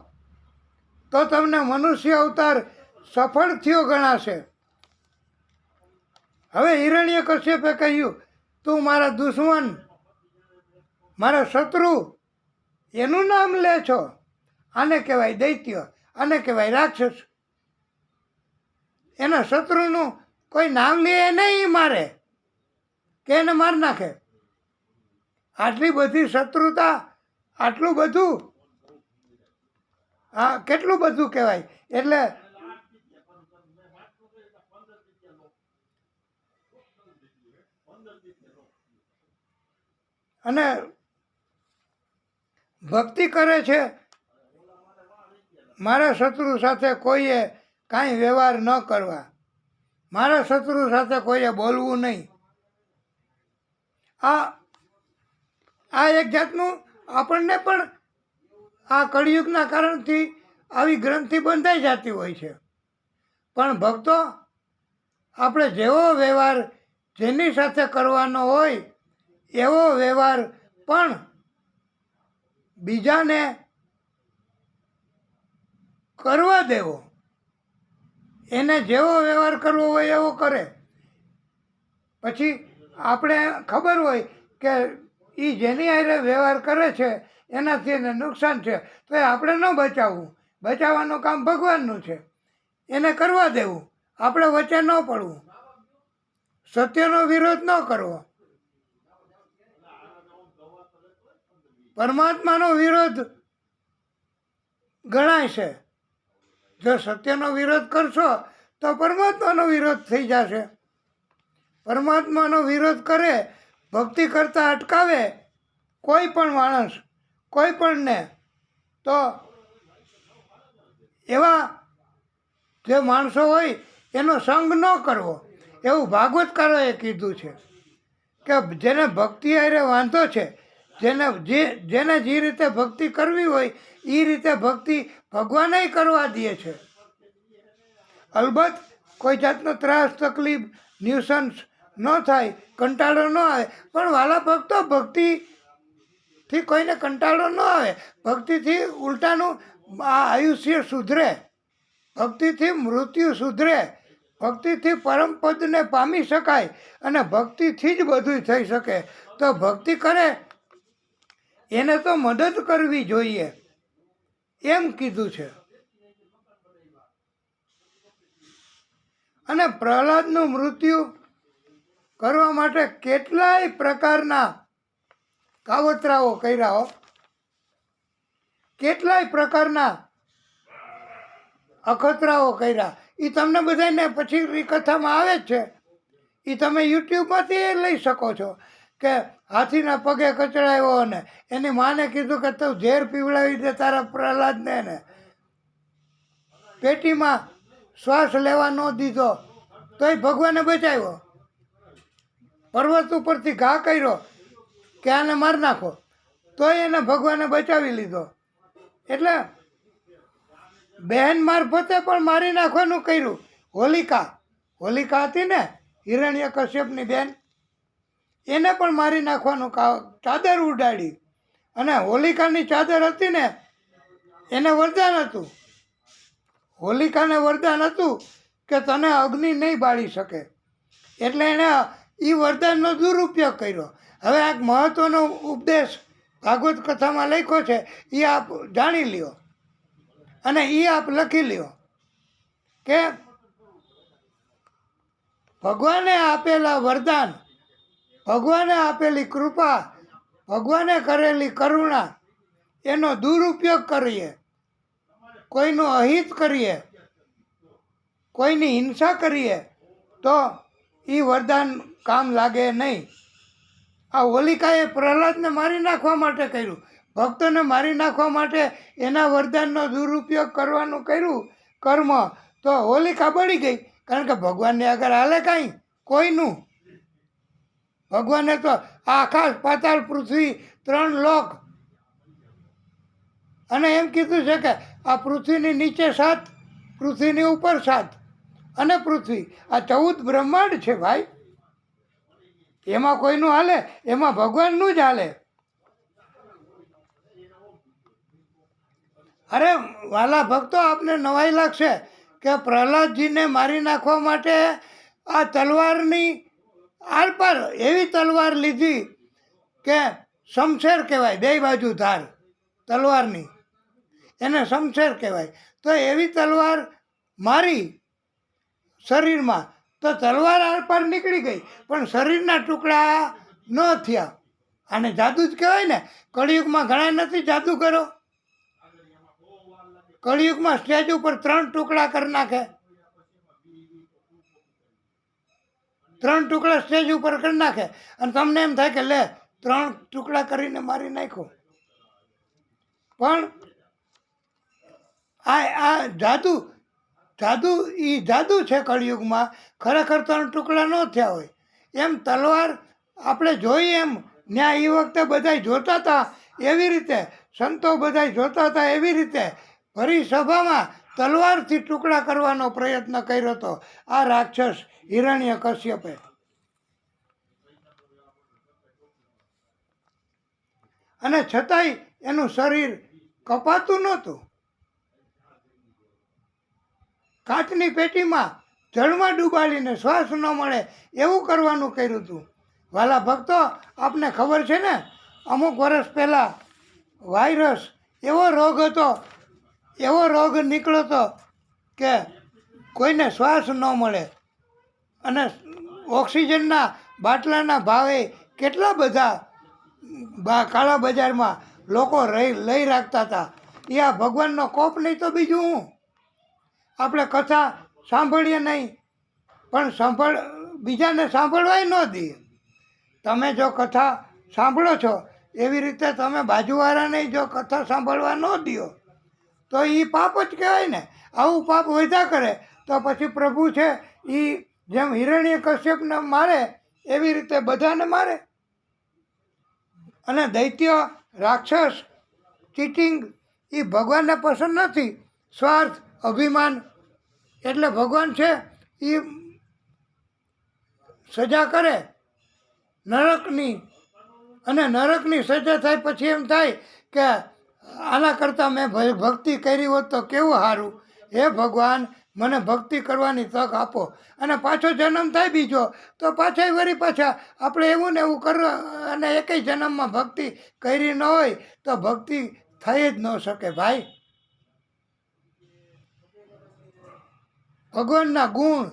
તો તમને મનુષ્ય અવતાર સફળ થયો ગણાશે. હવે હિરણ્યકશ્યપે કહ્યું, તું મારા દુશ્મન, મારા શત્રુ, એનું નામ લે છો. આને કહેવાય દૈત્ય, આને કહેવાય રાક્ષસ. એના શત્રુનું કોઈ નામ લે નહીં મારે, કે એને મારી નાખે. આટલી બધી શત્રુતા, આટલું બધું, હા, કેટલું બધું કહેવાય. એટલે અને ભક્તિ કરે છે. મારા શત્રુ સાથે કોઈએ કાંઈ વ્યવહાર ન કરવા, મારા શત્રુ સાથે કોઈએ બોલવું નહીં. આ એક જાતનું આપણને પણ આ કળિયુગના કારણથી આવી ગ્રંથિ બંધાઈ જતી હોય છે. પણ ભક્તો, આપણે જેવો વ્યવહાર જેની સાથે કરવાનો હોય એવો વ્યવહાર પણ બીજાને કરવા દેવો. એને જેવો વ્યવહાર કરવો હોય એવો કરે. પછી આપણે ખબર હોય કે એ જેની હારે વ્યવહાર કરે છે એનાથી એને નુકસાન છે, તો એ આપણે ન બચાવવું. બચાવવાનું કામ ભગવાનનું છે, એને કરવા દેવું. આપણે વચ્ચે ન પડવું, સત્યનો વિરોધ ન કરવો. પરમાત્માનો વિરોધ ગણાય છે. જો સત્યનો વિરોધ કરશો તો પરમાત્માનો વિરોધ થઈ જશે. પરમાત્માનો વિરોધ કરે, ભક્તિ કરતાં અટકાવે કોઈ પણ માણસ, કોઈ પણને, તો એવા જે માણસો હોય એનો સંગ ન કરવો, એવું ભાગવતકારોએ કીધું છે. કે જેને ભક્તિ હારે વાંધો છે, જેને જે રીતે ભક્તિ કરવી હોય એ રીતે ભક્તિ ભગવાને કરવા દે છે. અલબત્ત કોઈ જાતનો ત્રાસ, તકલીફ, ન્યુસન્સ ન થાય, કંટાળો ન આવે. પણ વાલા ભક્તો, ભક્તિથી કોઈને કંટાળો ન આવે. ભક્તિથી ઉલટાનું આ આયુષ્ય સુધરે, ભક્તિથી મૃત્યુ સુધરે, ભક્તિથી પરમપદને પામી શકાય અને ભક્તિથી જ બધું થઈ શકે. તો ભક્તિ કરે એને તો મદદ કરવી જોઈએ એમ કીધું છે. અને પ્રહલાદનું મૃત્યુ કરવા માટે કેટલાય પ્રકારના કાવતરાઓ કર્યા હો, કેટલાય પ્રકારના અખતરાઓ કર્યા. એ તમને બધાને પછી કથામાં આવે જ છે. એ તમે યુટ્યુબમાંથી લઈ શકો છો. કે હાથીના પગે કચડાયો અને એની માને કીધું કે તું ઝેર પીવડાવી દે તારા પ્રહલાદને, ને પેટીમાં શ્વાસ લેવા ન દીધો તોય ભગવાને બચાવ્યો. પર્વત ઉપરથી ઘા કર્યો કે આને મારી નાખો તોય એને ભગવાને બચાવી લીધો. એટલે બહેન મારફતે પણ મારી નાખવાનું કર્યું. હોલિકા હતી ને, હિરણ્ય કશ્યપની બહેન, એને પણ મારી નાખવાનું ચાદર ઉડાડી. અને હોલિકાની ચાદર હતી ને, એને વરદાન હતું. હોલિકાને વરદાન હતું કે તને અગ્નિ નહીં બાળી શકે, એટલે એણે એ વરદાનનો દુરુપયોગ કર્યો. હવે આ મહત્વનો ઉપદેશ ભાગવત કથામાં લખ્યો છે, એ આપ જાણી લ્યો અને એ આપ લખી લ્યો કે ભગવાને આપેલા વરદાન, ભગવાને આપેલી કૃપા, ભગવાને કરેલી કરુણા, એનો દુરુપયોગ કરીએ, કોઈનું અહિત કરીએ, કોઈની હિંસા કરીએ તો એ વરદાન કામ લાગે નહીં. આ હોલિકાએ પ્રહલાદને મારી નાખવા માટે કર્યું, ભક્તોને મારી નાખવા માટે એના વરદાનનો દુરુપયોગ કરવાનું કર્યું કર્મ. તો હોલિકા બળી ગઈ, કારણ કે ભગવાનને આગળ હાલે કાંઈ કોઈનું. ભગવાને તો આકાશ, પાતાળ, પૃથ્વી, 3 લોક, અને એમ કીધું છે કે આ પૃથ્વીની નીચે 7, પૃથ્વીની ઉપર 7 અને પૃથ્વી, આ 14 બ્રહ્માંડ છે ભાઈ. એમાં કોઈનું હાલે? એમાં ભગવાનનું જ હાલે. અરે વાલા ભક્તો, આપને નવાઈ લાગશે કે પ્રહલાદજીને મારી નાખવા માટે આ તલવારની આરપાર એવી તલવાર લીધી કે શમશેર કહેવાય, 2 બાજુ ધાર તલવારની, એને શમશેર કહેવાય. તો એવી તલવાર મારી શરીરમાં, તો તલવાર આરપાર નીકળી ગઈ પણ શરીરના ટુકડા ન થયા. આને જાદુ જ કહેવાય ને. કળિયુગમાં ઘણા નથી જાદુગરો. કળિયુગમાં સ્ટેજ ઉપર 3 ટુકડા કરી નાખે, 3 ટુકડા સ્ટેજ ઉપર કરી નાખે અને તમને એમ થાય કે લે 3 ટુકડા કરીને મારી નાખ્યો. પણ આ જાદુ છે કળિયુગમાં. ખરેખર 3 ટુકડા ન થયા હોય. એમ તલવાર આપણે જોઈએ એમ ન્યા એ વખતે બધા જોતા હતા એવી રીતે, સંતો બધા જોતા હતા એવી રીતે ભરી સભામાં તલવારથી ટુકડા કરવાનો પ્રયત્ન કર્યો હતો આ રાક્ષસ હિરણ્ય કશ્યપે. અને છતાંય એનું શરીર કપાતું નહોતું. કાચની પેટીમાં જળમાં ડૂબાડીને શ્વાસ ન મળે એવું કરવાનું કર્યું હતું. વાલા ભક્તો, આપને ખબર છે ને, અમુક વર્ષ પહેલાં વાયરસ એવો રોગ હતો, એવો રોગ નીકળ્યો હતો કે કોઈને શ્વાસ ન મળે અને ઓક્સિજનના બાટલાના ભાવે કેટલા બધા કાળા બજારમાં લોકો લઈ રાખતા હતા. એ આ ભગવાનનો કોપ નહીં તો બીજું હું. આપણે કથા સાંભળીએ નહીં, પણ બીજાને સાંભળવાય ન દઈએ. તમે જો કથા સાંભળો છો એવી રીતે તમે બાજુવાળાને જો કથા સાંભળવા ન દો તો એ પાપ જ કહેવાય ને. આવું પાપ વધ્યા કરે તો પછી પ્રભુ છે એ જેમ હિરણ્યકશ્યપને મારે એવી રીતે બધાને મારે. અને દૈત્ય, રાક્ષસ, ચીટિંગ એ ભગવાનને પસંદ નથી. સ્વાર્થ, અભિમાન, એટલે ભગવાન છે એ સજા કરે નરકની, અને નરકની સજા થાય પછી એમ થાય કે આના કરતાં મેં ભક્તિ કરી હોત તો કેવું સારું. હે ભગવાન, મને ભક્તિ કરવાની તક આપો. અને પાછો જન્મ થાય બીજો તો પાછા વળી પાછા આપણે એવું ને એવું કરવા, અને એકેય જન્મમાં ભક્તિ કરી ન હોય તો ભક્તિ થઈ જ ન શકે ભાઈ. ભગવાનના ગુણ,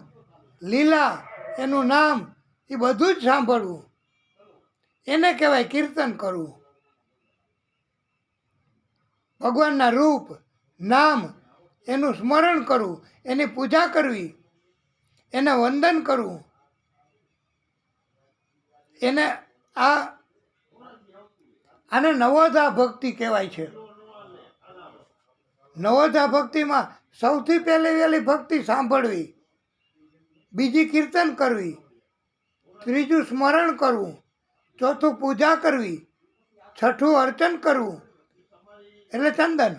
લીલા, એનું નામ એ બધું જ સાંભળવું, એને કહેવાય કીર્તન કરવું. ભગવાનના રૂપ, નામ, એનું સ્મરણ કરવું, એની પૂજા કરવી, એને વંદન કરવું, એને આને નવોધા ભક્તિ કહેવાય છે. નવોધા ભક્તિમાં સૌથી વહેલી ભક્તિ સાંભળવી, બીજી કીર્તન કરવી, ત્રીજું સ્મરણ કરવું, ચોથું પૂજા કરવી, છઠ્ઠું અર્ચન કરવું એટલે ચંદન,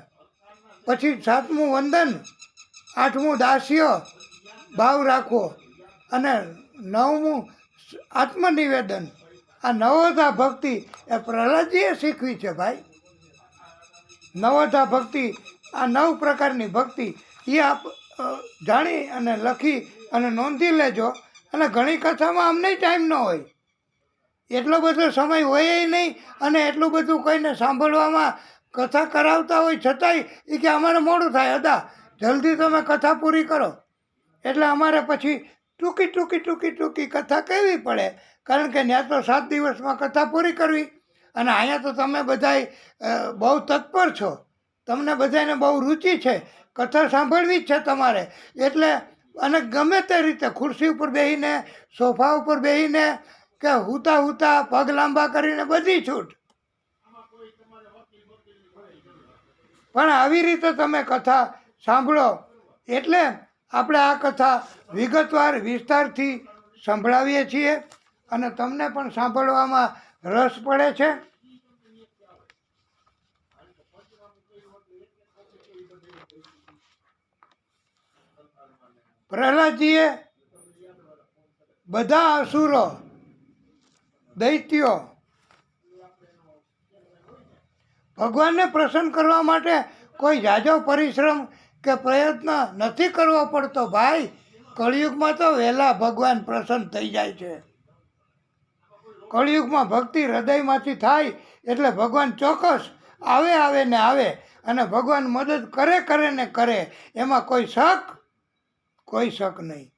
પછી સાતમું વંદન, આઠમું દાસ્ય ભાવ રાખવો, અને નવમું આત્મનિવેદન. આ નવોધા ભક્તિ એ પ્રહલાદજીએ શીખવી છે ભાઈ. નવોધા ભક્તિ, આ 9 પ્રકારની ભક્તિ એ આપ જાણી અને લખી અને નોંધી લેજો. અને ઘણી કથામાં અમને ટાઈમ ન હોય, એટલો બધો સમય હોય નહીં, અને એટલું બધું કોઈને સાંભળવામાં કથા કરાવતા હોય છતાંય એ કે અમારે મોડું થાય, અદા જલ્દી તમે કથા પૂરી કરો. એટલે અમારે પછી ટૂંકી કથા કહેવી પડે, કારણ કે ત્યાં તો 7 દિવસમાં કથા પૂરી કરવી. અને અહીંયા તો તમે બધાય બહુ તત્પર છો, તમને બધાને બહુ રુચિ છે, કથા સાંભળવી જ છે તમારે. એટલે અને ગમે તે રીતે ખુરશી ઉપર બેસીને, સોફા ઉપર બેસીને, કે હુતા પગ લાંબા કરીને બધી છૂટ. પણ આવી રીતે તમે કથા સાંભળો. એટલે આપણે આ કથા વિગતવાર વિસ્તારથી સંભળાવીએ છીએ, અને તમને પણ સાંભળવામાં રસ પડે છે. પ્રહલાદજીએ બધા અસુરો, દૈત્યો, ભગવાનને પ્રસન્ન કરવા માટે કોઈ જાજો પરિશ્રમ કે પ્રયત્ન નથી કરવો પડતો ભાઈ. કળિયુગમાં તો વહેલા ભગવાન પ્રસન્ન થઈ જાય છે. કળિયુગમાં ભક્તિ હૃદયમાંથી થાય એટલે ભગવાન ચોક્કસ આવે ને આવે, અને ભગવાન મદદ કરે ને કરે, એમાં કોઈ શક નહીં.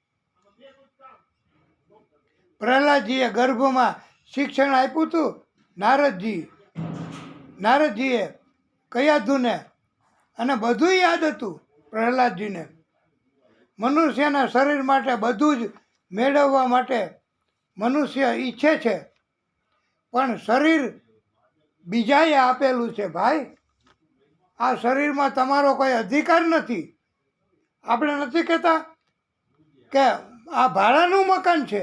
પ્રહલાદજીએ ગર્ભમાં શિક્ષણ આપ્યું હતું નારદજીએ કયાધુને, અને બધું યાદ હતું પ્રહલાદજીને. મનુષ્યના શરીર માટે બધું જ મેળવવા માટે મનુષ્ય ઈચ્છે છે, પણ શરીર બીજાએ આપેલું છે ભાઈ. આ શરીરમાં તમારો કોઈ અધિકાર નથી. આપણે નથી કહેતા કે આ ભાડાનું મકાન છે.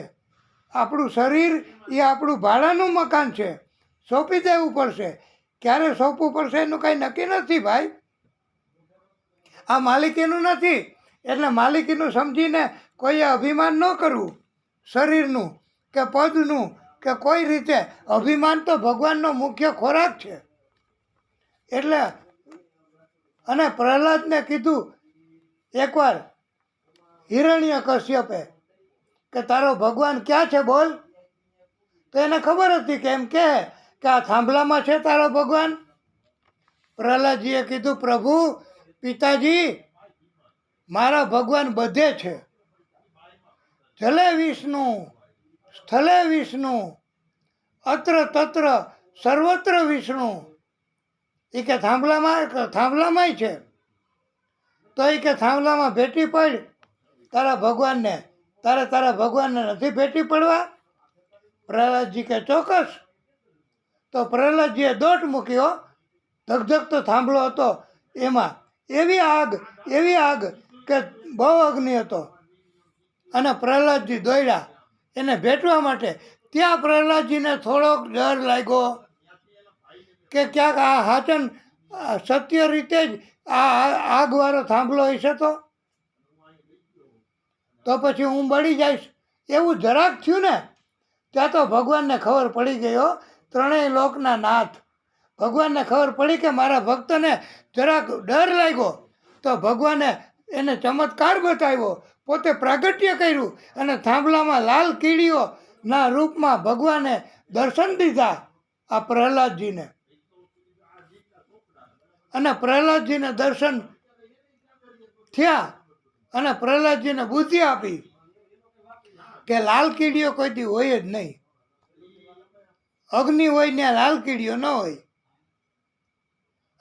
આપણું શરીર એ આપણું ભાડાનું મકાન છે, સોંપી દેવું પડશે. ક્યારે સોંપવું પડશે એનું કાંઈ નક્કી નથી ભાઈ. આ માલિકીનું નથી, એટલે માલિકીનું સમજીને કોઈએ અભિમાન ન કરવું, શરીરનું કે પદનું કે કોઈ રીતે. અભિમાન તો ભગવાનનો મુખ્ય ખોરાક છે. એટલે અને પ્રહલાદને કીધું એકવાર હિરણ્યકશ્યપે કે તારો ભગવાન ક્યાં છે બોલ. તો એને ખબર હતી કે એમ કે આ થાંભલામાં છે તારો ભગવાન. પ્રહલાદજીએ કીધું પ્રભુ પિતાજી, મારા ભગવાન બધે છે. જલે વિષ્ણુ, સ્થલે વિષ્ણુ, અત્ર તત્ર સર્વત્ર વિષ્ણુ. એ કે થાંભલામાંય છે. તો એ કે થાંભલામાં ભેટી પડ તારા ભગવાનને, તારા ભગવાનને નથી ભેટી પડવા? પ્રહલાદજી કે ચોક્કસ. તો પ્રહલાદજીએ દોટ મૂક્યો, ધગધગતો થાંભલો હતો એમાં એવી આગ કે બહુ અગ્નિ હતો. અને પ્રહલાદજી દોડ્યા એને ભેટવા માટે. ત્યાં પ્રહલાદજીને થોડોક ડર લાગ્યો કે ક્યાંક આ હાચન સત્ય રીતે જ આ આગવાળો થાંભલો હશે તો પછી હું બળી જઈશ એવું જરાક થયું ને. ત્યાં તો ભગવાનને ખબર પડી ગયો, ત્રણેય લોકના નાથ ભગવાનને ખબર પડી કે મારા ભક્તને જરાક ડર લાગ્યો. તો ભગવાને એને ચમત્કાર બતાવ્યો, પોતે પ્રાગટ્ય કર્યું અને થાંભલામાં લાલ કીડીઓના રૂપમાં ભગવાને દર્શન દીધા આ પ્રહલાદજીને. અને પ્રહલાદજીને દર્શન થયા અને પ્રહલાદજીને બુદ્ધિ આપી કે લાલ કીડીઓ કોઈથી હોય જ નહીં. અગ્નિ હોય ત્યાં લાલ કીડીઓ ન હોય.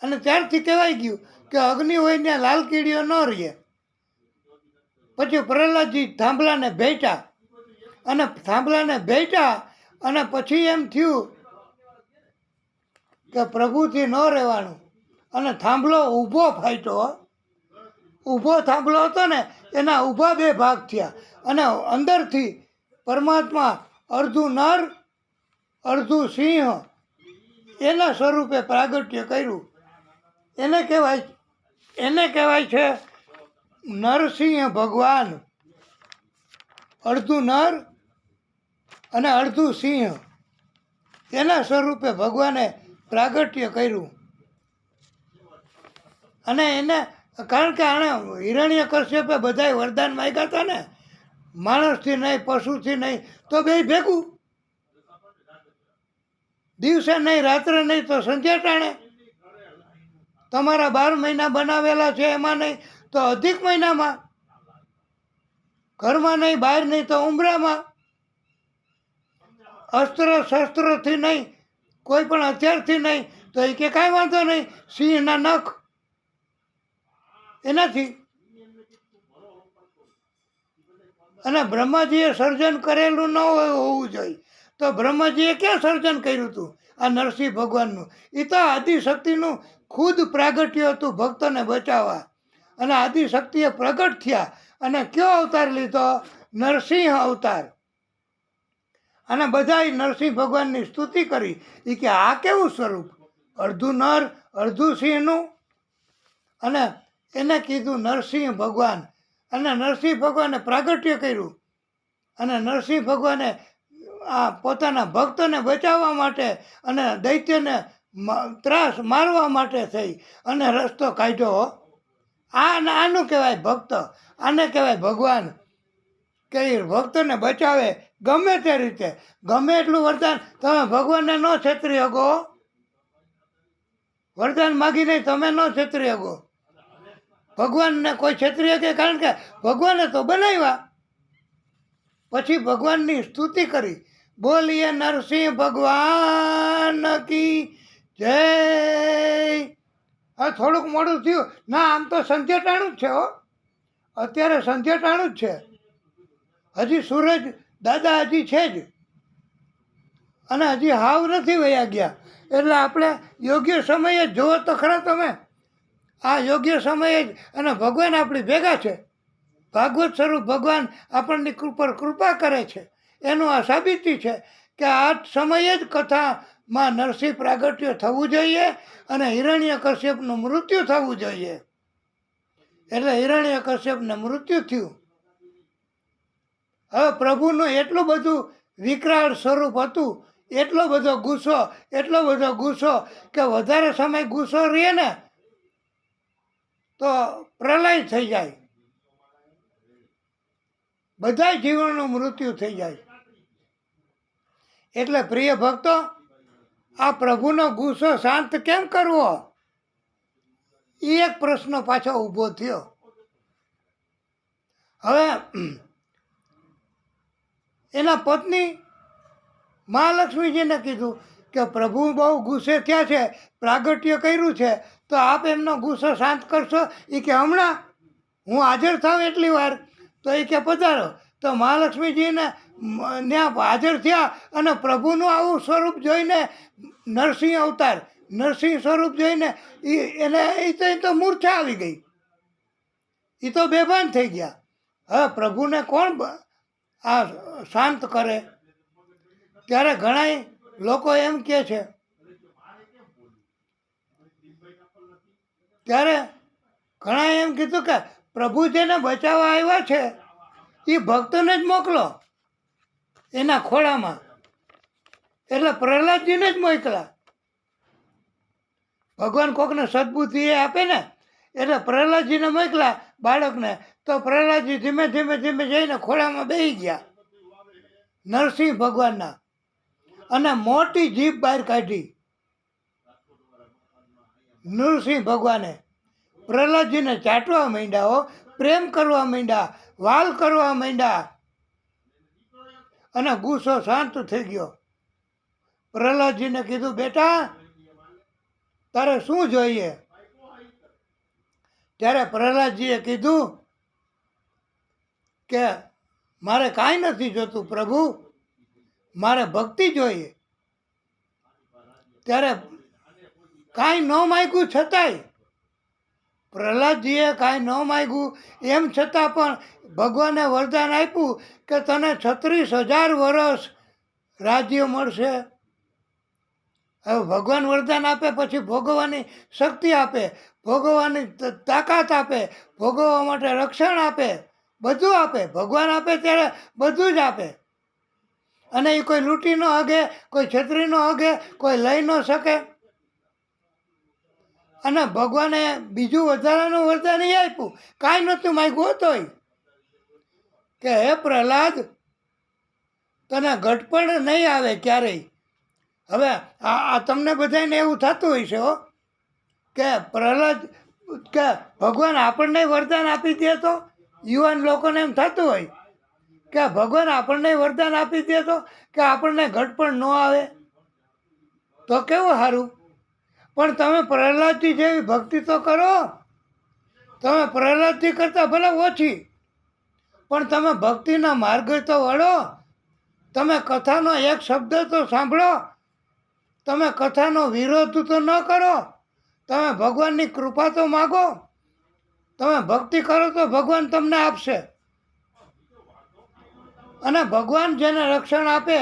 અને ત્યારથી કહેવાય ગયું કે અગ્નિ હોય ત્યાં લાલ કીડીઓ ન રહે. પછી પ્રહલાદજી થાંભલાને ભેટ્યા અને પછી એમ થયું કે પ્રભુથી ન રહેવાનું. અને થાંભલો ઊભો ફાટ્યો. ઊભો થાંભલો હતો ને એના ઊભા બે ભાગ થયા. અને અંદરથી પરમાત્મા અડધું નર અડધું સિંહ એના સ્વરૂપે પ્રાગટ્ય કર્યું. એને કહેવાય છે નરસિંહ ભગવાન. અડધું નર અને અડધું સિંહ એના સ્વરૂપે ભગવાને પ્રાગટ્ય કર્યું. અને એને કારણ કે આણે હિરણ્યકશ્યપે બધાય વરદાન માંગ્યા હતા ને, માણસથી નહીં પશુથી નહીં તો બે ભેગું, દિવસે નહીં રાત્રે નહીં તો સંધ્યા ટાણે, તમારા 12 મહિના બનાવેલા છે એમાં નહીં તો અધિક મહિનામાં, ઘરમાં નહીં બહાર નહીં તો ઉંબરામાં, અસ્ત્ર શસ્ત્રથી નહીં કોઈ પણ હથિયારથી નહીં તો એ કે કાંઈ વાંધો નહીં, સિંહના નખ એનાથી. અને બ્રહ્માજીએ સર્જન કરેલું ન હોવું જોઈએ તો બ્રહ્માજીએ ક્યાં સર્જન કર્યું હતું આ નરસિંહ ભગવાનનું? એ તો આદિશક્તિનું ખુદ પ્રાગટ્ય હતું ભક્તોને બચાવવા. અને આદિશક્તિએ પ્રગટ થયા અને કયો અવતાર લીધો? નરસિંહ અવતાર. અને બધાએ નરસિંહ ભગવાનની સ્તુતિ કરી. એ કે આ કેવું સ્વરૂપ, અડધું નર અડધું સિંહનું. અને એને કીધું નરસિંહ ભગવાન. અને નરસિંહ ભગવાને પ્રાગટ્ય કર્યું. અને નરસિંહ ભગવાને આ પોતાના ભક્તોને બચાવવા માટે અને દૈત્યને ત્રાસ મારવા માટે થઈ અને રસ્તો કાઢ્યો. આનું કહેવાય ભક્ત, આને કહેવાય ભગવાન. કે એ ભક્તોને બચાવે ગમે તે રીતે, ગમે એટલું વરદાન. તમે ભગવાનને ન છેતરી શકો, વરદાન માગી નહીં તમે ન છેતરી શકો. ભગવાનને કોઈ છેતરી શકે? કારણ કે ભગવાને તો બનાવ્યા. પછી ભગવાનની સ્તુતિ કરી, બોલીએ નરસિંહ ભગવાન કી જય. હા, થોડુંક મોડું થયું ના, આમ તો સંધ્યા ટાણું જ છે હો, અત્યારે સંધ્યા ટાણું જ છે. હજી સૂરજ દાદા હજી છે જ અને હજી હાવ નથી વયા ગયા. એટલે આપણે યોગ્ય સમયે જુઓ તો ખરા તમે, આ યોગ્ય સમયે જ. અને ભગવાન આપણી ભેગા છે, ભાગવત સ્વરૂપ ભગવાન આપણની ઉપર કૃપા કરે છે. એનું આ સાબિતી છે કે આ સમયે જ કથામાં નરસિંહ પ્રાગટ્ય થવું જોઈએ અને હિરણ્યકશ્યપનું મૃત્યુ થવું જોઈએ. એટલે હિરણ્યકશ્યપને મૃત્યુ થયું. હવે પ્રભુનું એટલું બધું વિકરાળ સ્વરૂપ હતું, એટલો બધો ગુસ્સો કે વધારે સમય ગુસ્સો રહે ને તો પ્રલય થઈ જાય, બધા જીવનનું મૃત્યુ થઈ જાય. એટલે પ્રિય ભક્તો, આ પ્રભુનો ગુસ્સો શાંત કેમ કરવો? એ એક પ્રશ્ન પાછો ઊભો થયો. હવે એના પત્ની મહાલક્ષ્મીજીને કીધું કે પ્રભુ બહુ ગુસ્સે થયા છે, પ્રાગટ્ય કર્યું છે, તો આપ એમનો ગુસ્સો શાંત કરશો? એ કે હમણાં હું હાજર થાઉં એટલી વાર તો એ કે પધારો. તો મહાલક્ષ્મીજીને ત્યાં હાજર થયા અને પ્રભુનું આવું સ્વરૂપ જોઈને નરસિંહ અવતાર, નરસિંહ સ્વરૂપ જોઈને એ તો મૂર્છા આવી ગઈ, એ તો બેભાન થઈ ગયા. હવે પ્રભુને કોણ આ શાંત કરે? ત્યારે ઘણા લોકો એમ કહે છે, ત્યારે ઘણા એમ કીધું કે પ્રભુ જેને બચાવવા આવ્યા છે એ ભક્તોને જ મોકલો એના ખોળામાં. એટલે પ્રહલાદજીને જ મોકલા. ભગવાન કોકને સદબુદ્ધિ એ આપે ને, એટલે પ્રહલાદજીને મોકલા બાળકને. તો પ્રહલાદજી ધીમે ધીમે ધીમે જઈને ખોળામાં બેસી ગયા નરસિંહ ભગવાનના, અને મોટી જીભ બહાર કાઢી નરસિંહ ભગવાને. પ્રહલાદજીને ચાટવા માંડ્યા, પ્રેમ કરવા માંડ્યા, વાલ કરવા માંડ્યા, અને ગુસ્સો શાંત થઈ ગયો. પ્રહલાદજીને કીધું, બેટા તારે શું જોઈએ? ત્યારે પ્રહલાદજીએ કીધું કે મારે કાંઈ નથી જોતું પ્રભુ, મારે ભક્તિ જોઈએ. ત્યારે કાંઈ ન માગ્યું છતાંય, પ્રહલાદજીએ કાંઈ ન માગ્યું એમ છતાં પણ ભગવાને વરદાન આપ્યું કે તને 36,000 વર્ષ રાજ્ય મળશે. હવે ભગવાન વરદાન આપે પછી ભોગવવાની શક્તિ આપે, ભોગવવાની તાકાત આપે, ભોગવવા માટે રક્ષણ આપે, બધું આપે. ભગવાન આપે ત્યારે બધું જ આપે. અને એ કોઈ લૂંટી ન હગે, કોઈ છત્રી ન હગે, કોઈ લઈ ન શકે. અને ભગવાને બીજું વધારાનું વરદાન એ આપ્યું, કાંઈ નહોતું માગ્યું તોય, કે હે પ્રહલાદ તને ઘટપણ નહીં આવે ક્યારેય. હવે આ તમને બધાને એવું થતું હોય છે કે પ્રહલાદ કે ભગવાન આપણને વરદાન આપી દે તો, યુવાન લોકોને એમ થતું હોય કે ભગવાન આપણને વરદાન આપી દે તો કે આપણને ઘટપણ ન આવે તો કેવું સારું. પણ તમે પ્રહલાદજી જેવી ભક્તિ તો કરો. તમે પ્રહલાદજી કરતાં ભલે ઓછી, પણ તમે ભક્તિના માર્ગ તો વળો. તમે કથાનો એક શબ્દ તો સાંભળો. તમે કથાનો વિરોધ તો ન કરો. તમે ભગવાનની કૃપા તો માગો. તમે ભક્તિ કરો તો ભગવાન તમને આપશે. અને ભગવાન જેને રક્ષણ આપે,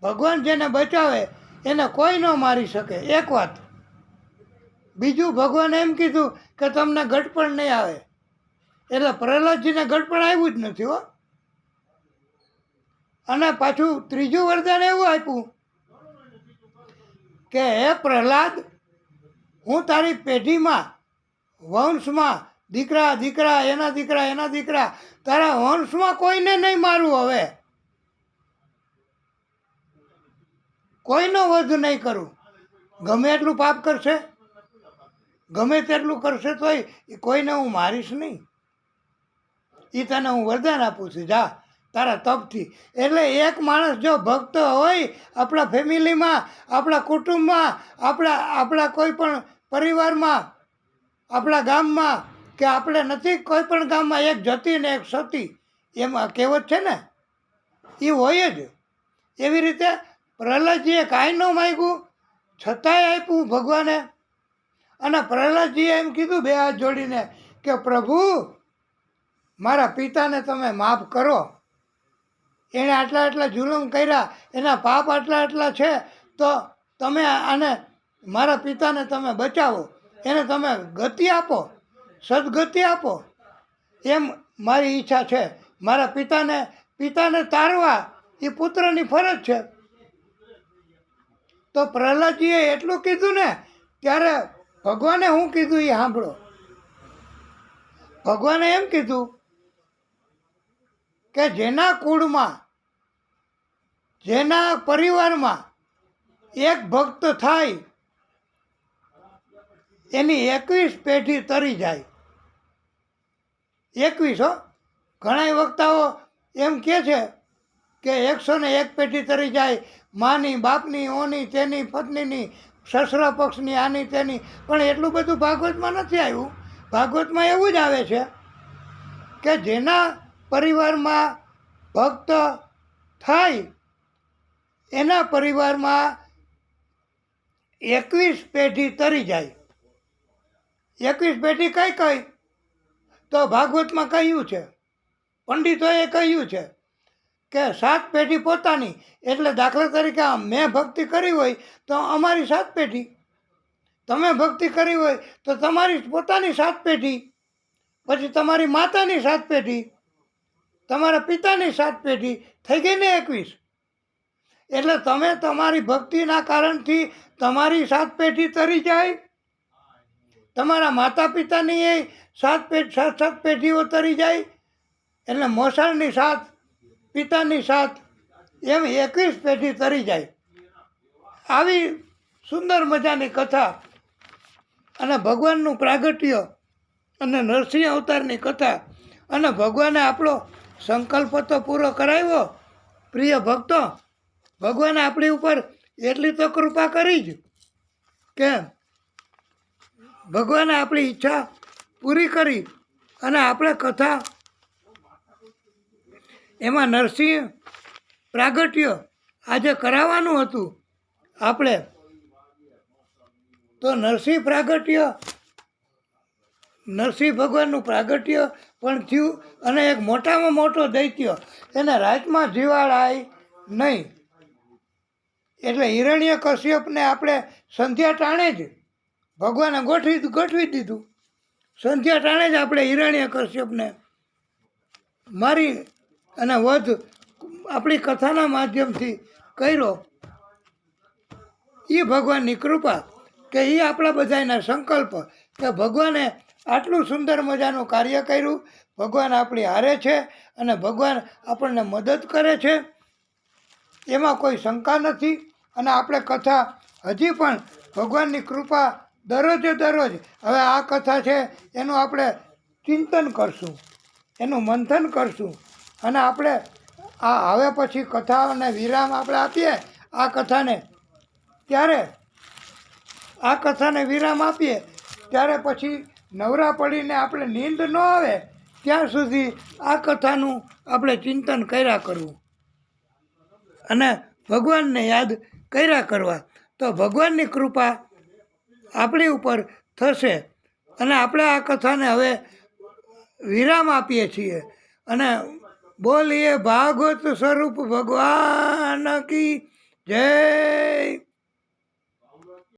ભગવાન જેને બચાવે, એને કોઈ ન મારી શકે. એક વાત. બીજું, ભગવાને એમ કીધું કે તમને ઘટપણ નહીં આવે. એટલે પ્રહલાદજીને ઘટપણ આવ્યું જ નથી હો. અને પાછું ત્રીજું વરદાન એવું આપ્યું કે હે પ્રહલાદ, હું તારી પેઢીમાં, વંશમાં, દીકરા દીકરા એના દીકરા એના દીકરા, તારા વંશમાં કોઈને નહીં મારું. હવે કોઈનો વધ નહીં કરું. ગમે એટલું પાપ કરશે, ગમે તેટલું કરશે તોય કોઈને હું મારીશ નહીં. એ તને હું વરદાન આપું છું, જા તારા તપથી. એટલે એક માણસ જો ભક્ત હોય આપણા ફેમિલીમાં, આપણા કુટુંબમાં, આપણા કોઈ પણ પરિવારમાં, આપણા ગામમાં, કે આપણે નથી કોઈ પણ ગામમાં એક જતી ને એક સતી, એમાં કહેવત છે ને, એ હોય જ. એવી રીતે પ્રહલાદજીએ કાંઈ ન માગ્યું છતાંય આપ્યું ભગવાને. અને પ્રહલાદજીએ એમ કીધું બે હાથ જોડીને કે પ્રભુ મારા પિતાને તમે માફ કરો. એણે આટલા આટલા જુલમ કર્યા, એના પાપ આટલા આટલા છે, તો તમે આને મારા પિતાને તમે બચાવો, એને તમે ગતિ આપો, સદગતિ આપો. એમ મારી ઈચ્છા છે. મારા પિતાને તારવા એ પુત્રની ફરજ છે. તો પ્રહલાદજીએ એટલું કીધું ને, ત્યારે ભગવાને શું કીધું એ સાંભળો. ભગવાને એમ કીધું કે જેના કુળમાં, જેના પરિવારમાં એક ભક્ત થાય એની 21 પેઢી તરી જાય. 21 હો. ઘણા વક્તાઓ એમ કહે છે કે 101 પેઢી તરી જાય, માની, બાપની, ઓની, તેની, પત્નીની, સસરા પક્ષની, આની તેની. પણ એટલું બધું ભાગવતમાં નથી આવ્યું. ભાગવતમાં એવું જ આવે છે કે જેના પરિવારમાં ભક્ત થાય એના પરિવારમાં 21 પેઢી તરી જાય. 21 પેઢી કઈ કઈ? તો ભાગવતમાં કહ્યું છે, પંડિતોએ કહ્યું છે કે 7 પેઢી પોતાની. એટલે દાખલા તરીકે મેં ભક્તિ કરી હોય તો અમારી 7 પેઢી, તમે ભક્તિ કરી હોય તો તમારી પોતાની 7 પેઢી, પછી તમારી માતાની 7 પેઢી, તમારા પિતાની 7 પેઢી, થઈ ગઈ ને 21. એટલે તમે તમારી ભક્તિના કારણથી તમારી 7 પેઢી તરી જાય, તમારા માતા પિતાની એ 7 પેઢીઓ તરી જાય. એટલે મોસાળની 7, પિતાની 7, એમ 21 પેઢી તરી જાય. આવી સુંદર મજાની કથા અને ભગવાનનું પ્રાગટ્ય અને નરસિંહ અવતારની કથા, અને ભગવાને આપણો સંકલ્પ તો પૂરો કરાવ્યો. પ્રિય ભક્તો, ભગવાને આપણી ઉપર એટલી તો કૃપા કરી જ કે ભગવાને આપણી ઈચ્છા પૂરી કરી. અને આપણે કથા એમાં નરસિંહ પ્રાગટ્ય આજે કરાવવાનું હતું આપણે, તો નરસિંહ ભગવાનનું પ્રાગટ્ય પણ થયું. અને એક મોટામાં મોટો દૈત્ય એને રાતમાં જીવાડાય નહીં. એટલે હિરણ્ય કશ્યપને આપણે સંધ્યા ટાણે જ ભગવાને ગોઠવી દીધું. સંધ્યા ટાણે જ આપણે હિરણ્ય કશ્યપને મારી અને વધ આપણી કથાના માધ્યમથી કર્યો. એ ભગવાનની કૃપા કે એ આપણા બધાના સંકલ્પ કે ભગવાને આટલું સુંદર મજાનું કાર્ય કર્યું. ભગવાન આપણી હારે છે અને ભગવાન આપણને મદદ કરે છે, એમાં કોઈ શંકા નથી. અને આપણે કથા હજી પણ ભગવાનની કૃપા દરરોજે દરરોજ, હવે આ કથા છે એનું આપણે ચિંતન કરશું, એનું મંથન કરશું. અને આપણે હવે પછી કથાને વિરામ આપણે આપીએ આ કથાને વિરામ આપીએ ત્યારે પછી નવરા પડીને આપણે નીંદ ન આવે ત્યાં સુધી આ કથાનું આપણે ચિંતન કર્યા કરવું અને ભગવાનને યાદ કર્યા કરવા. તો ભગવાનની કૃપા આપણી ઉપર થશે. અને આપણે આ કથાને હવે વિરામ આપીએ છીએ. અને બોલીએ ભાગવત સ્વરૂપ ભગવાન કી જય.